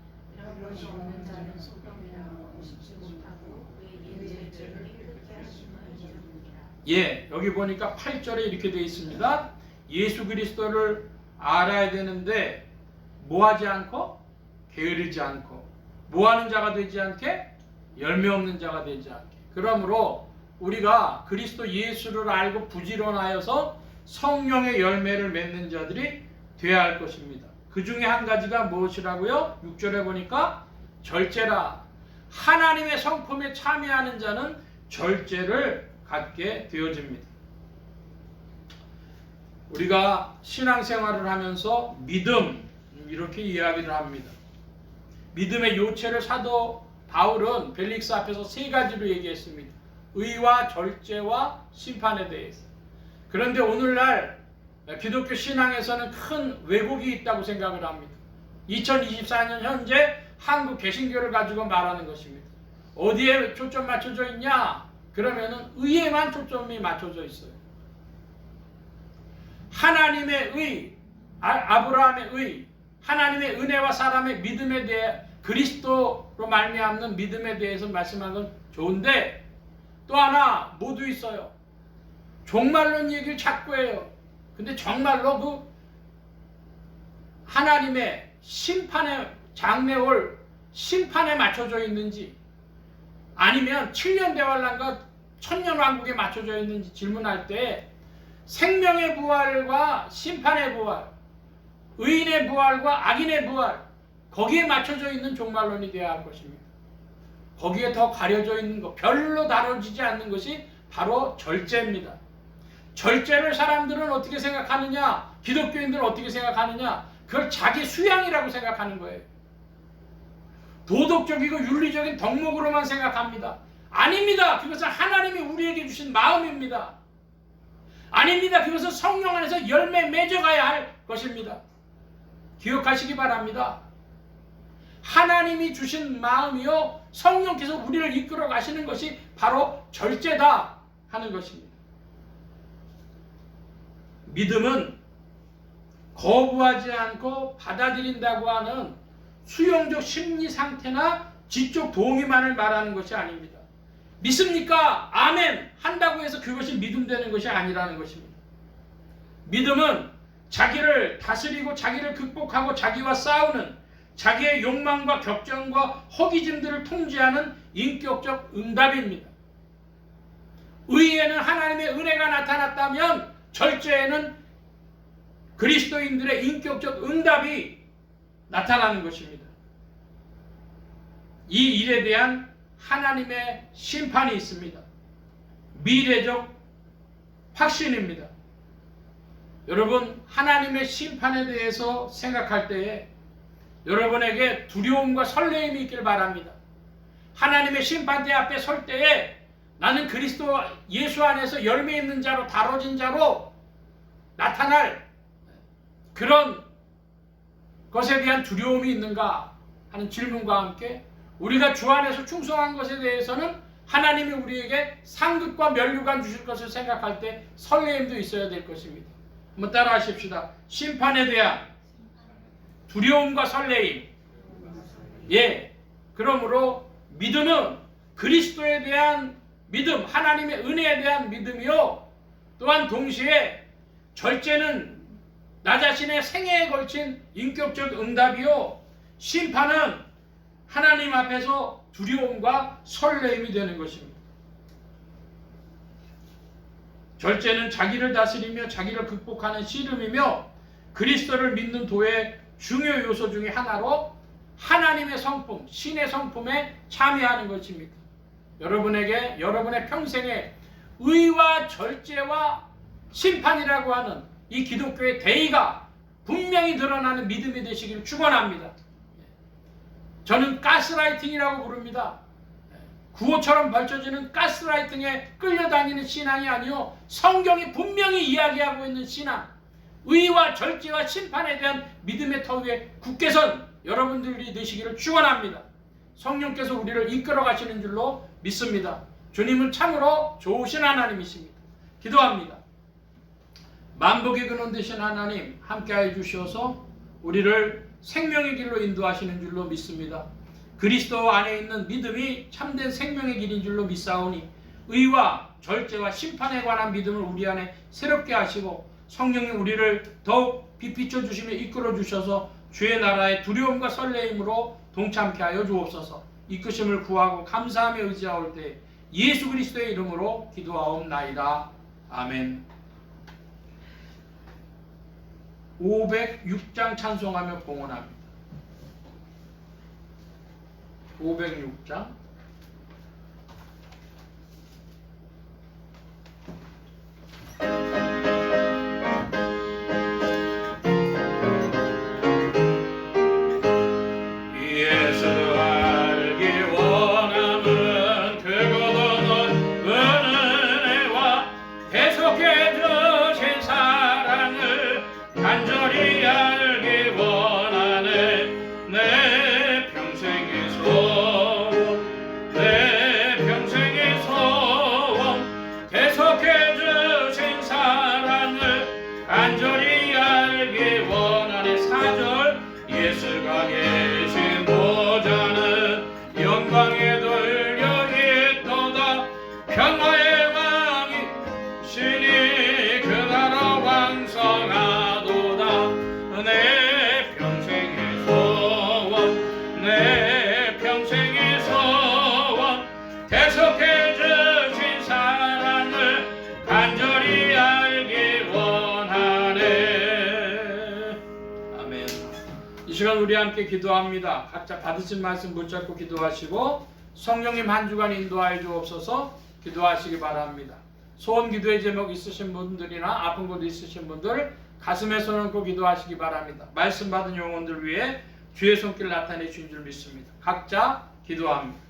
예, 여기 보니까 8절에 이렇게 되어 있습니다. 예수 그리스도를 알아야 되는데 뭐하지 않고 게으르지 않고 뭐하는 자가 되지 않게 열매 없는 자가 되지 않게. 그러므로 우리가 그리스도 예수를 알고 부지런하여서 성령의 열매를 맺는 자들이 되어야 할 것입니다. 그 중에 한 가지가 무엇이라고요? 6절에 보니까 절제라. 하나님의 성품에 참여하는 자는 절제를 갖게 되어집니다. 우리가 신앙생활을 하면서 믿음 이렇게 이야기를 합니다. 믿음의 요체를 사도 바울은 벨릭스 앞에서 3가지로 얘기했습니다. 의와 절제와 심판에 대해서. 그런데 오늘날 기독교 신앙에서는 큰 왜곡이 있다고 생각을 합니다. 2024년 현재 한국 개신교를 가지고 말하는 것입니다. 어디에 초점 맞춰져 있냐? 그러면은 의에만 초점이 맞춰져 있어요. 하나님의 의, 아브라함의 의, 하나님의 은혜와 사람의 믿음에 대해 그리스도로 말미암는 믿음에 대해서 말씀하는 건 좋은데 또 하나 모두 있어요. 종말론 얘기를 자꾸 해요. 근데 정말로 그 하나님의 심판의 장래 올 심판에 맞춰져 있는지 아니면 7년 대환란과 천년왕국에 맞춰져 있는지 질문할 때 생명의 부활과 심판의 부활, 의인의 부활과 악인의 부활 거기에 맞춰져 있는 종말론이 되어야 할 것입니다. 거기에 더 가려져 있는 것, 별로 다뤄지지 않는 것이 바로 절제입니다. 절제를 사람들은 어떻게 생각하느냐? 기독교인들은 어떻게 생각하느냐? 그걸 자기 수양이라고 생각하는 거예요. 도덕적이고 윤리적인 덕목으로만 생각합니다. 아닙니다. 그것은 하나님이 우리에게 주신 마음입니다. 아닙니다. 그것은 성령 안에서 열매 맺어가야 할 것입니다. 기억하시기 바랍니다. 하나님이 주신 마음이요, 성령께서 우리를 이끌어 가시는 것이 바로 절제다 하는 것입니다. 믿음은 거부하지 않고 받아들인다고 하는 수용적 심리 상태나 지적 동의만을 말하는 것이 아닙니다. 믿습니까? 아멘! 한다고 해서 그것이 믿음 되는 것이 아니라는 것입니다. 믿음은 자기를 다스리고 자기를 극복하고 자기와 싸우는, 자기의 욕망과 격정과 허기짐들을 통제하는 인격적 응답입니다. 의에는 하나님의 은혜가 나타났다면 절제에는 그리스도인들의 인격적 응답이 나타나는 것입니다. 이 일에 대한 하나님의 심판이 있습니다. 미래적 확신입니다. 여러분, 하나님의 심판에 대해서 생각할 때에 여러분에게 두려움과 설레임이 있길 바랍니다. 하나님의 심판대 앞에 설 때에 나는 그리스도 예수 안에서 열매 있는 자로, 다뤄진 자로 나타날 그런 것에 대한 두려움이 있는가 하는 질문과 함께 우리가 주 안에서 충성한 것에 대해서는 하나님이 우리에게 상급과 면류관 주실 것을 생각할 때 설레임도 있어야 될 것입니다. 한번 따라 하십시다. 심판에 대한 두려움과 설레임. 예. 그러므로 믿음은 그리스도에 대한 믿음, 하나님의 은혜에 대한 믿음이요, 또한 동시에 절제는 나 자신의 생애에 걸친 인격적 응답이요, 심판은 하나님 앞에서 두려움과 설레임이 되는 것입니다. 절제는 자기를 다스리며 자기를 극복하는 씨름이며 그리스도를 믿는 도의 중요 요소 중에 하나로 하나님의 성품, 신의 성품에 참여하는 것입니다. 여러분에게 여러분의 평생에 의와 절제와 심판이라고 하는 이 기독교의 대의가 분명히 드러나는 믿음이 되시기를 축원합니다. 저는 가스라이팅이라고 부릅니다. 구호처럼 벌쳐지는 가스라이팅에 끌려다니는 신앙이 아니요, 성경이 분명히 이야기하고 있는 신앙, 의와 절제와 심판에 대한 믿음의 터 위에 굳게 선 여러분들이 되시기를 축원합니다. 성령께서 우리를 이끌어 가시는 줄로 믿습니다. 주님은 참으로 좋으신 하나님이십니다. 기도합니다. 만복의 근원 되신 하나님, 함께하여 주시어서 우리를 생명의 길로 인도하시는 줄로 믿습니다. 그리스도 안에 있는 믿음이 참된 생명의 길인 줄로 믿사오니 의와 절제와 심판에 관한 믿음을 우리 안에 새롭게 하시고 성령님 우리를 더욱 빛비춰 주시며 이끌어 주셔서 주의 나라의 두려움과 설레임으로 동참케 하여 주옵소서. 이끄심을 구하고 감사하며 의지하올 때 예수 그리스도의 이름으로 기도하옵나이다. 아멘. 506장 찬송하며 봉헌합니다. 506장 우리 함께 기도합니다. 각자 받으신 말씀 붙잡고 기도하시고 성령님 한 주간 인도하여 주옵소서. 기도하시기 바랍니다. 소원 기도의 제목 있으신 분들이나 아픈 곳 있으신 분들 가슴에 손 얹고 기도하시기 바랍니다. 말씀 받은 영혼들 위해 주의 손길 나타내 주신 줄 믿습니다. 각자 기도합니다.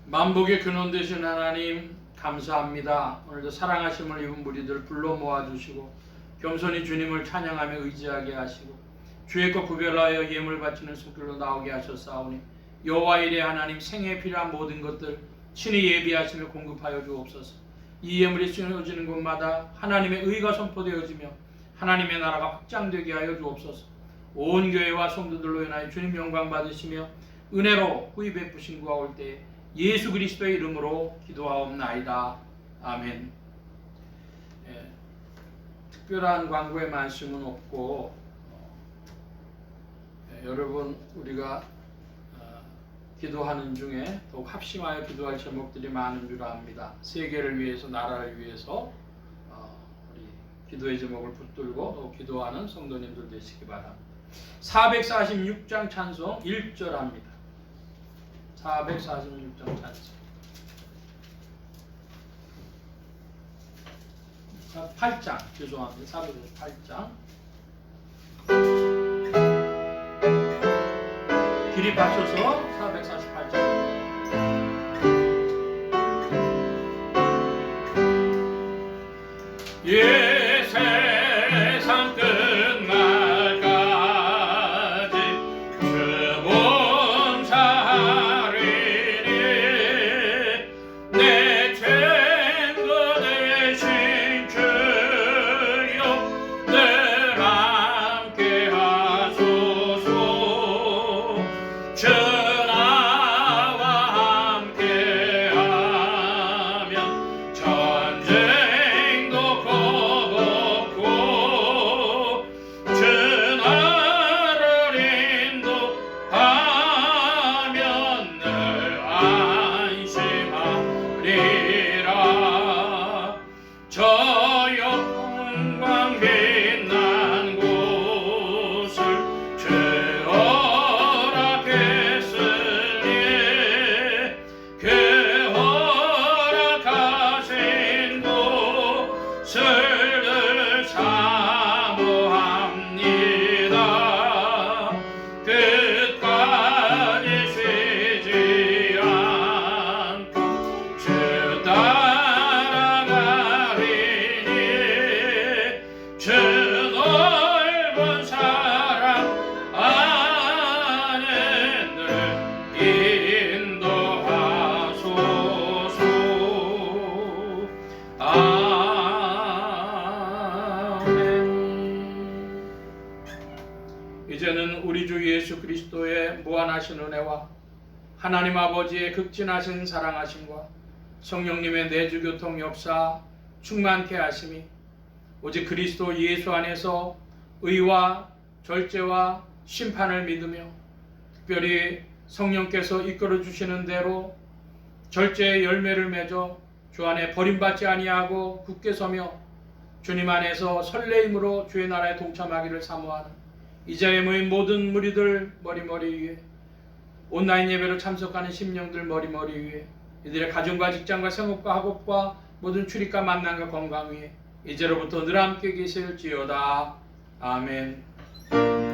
만복의 근원 되신 하나님 감사합니다. 오늘도 사랑하심을 입은 무리들 불러 모아주시고 겸손히 주님을 찬양하며 의지하게 하시고 주의 것 구별하여 예물 바치는 손길로 나오게 하셨사오니 여호와 이레 하나님 생애에 필요한 모든 것들 친히 예비하시며 공급하여 주옵소서. 이 예물이 쓰여지는 곳마다 하나님의 의가 선포되어지며 하나님의 나라가 확장되게 하여 주옵소서. 온 교회와 성도들로 인하여 주님 영광 받으시며 은혜로 후히 베푸신 구하 올 때에 예수 그리스도의 이름으로 기도하옵나이다. 아멘. 특별한 광고의 말씀은 없고 여러분 우리가 기도하는 중에 더욱 합심하여 기도할 제목들이 많은 줄 압니다. 세계를 위해서 나라를 위해서 우리 기도의 제목을 붙들고 또 기도하는 성도님들 되시기 바랍니다. 446장 찬송 1절 합니다. 446장 찬송 8장 죄송합니다. 448장 길이 받쳐서 448장 예 세상 끝날까지 주문 살리니 내 친구 되신 주여 늘 함께 하소서. 전하 하나님 아버지의 극진하신 사랑하심과 성령님의 내주교통 역사 충만케 하심이 오직 그리스도 예수 안에서 의와 절제와 심판을 믿으며 특별히 성령께서 이끌어 주시는 대로 절제의 열매를 맺어 주 안에 버림받지 아니하고 굳게 서며 주님 안에서 설레임으로 주의 나라에 동참하기를 사모하는 이 자리에 모인 모든 무리들 머리머리 위에 온라인 예배로 참석하는 심령들 머리머리 위에 이들의 가정과 직장과 생업과 학업과 모든 출입과 만남과 건강 위에 이제로부터 늘 함께 계실지어다. 아멘.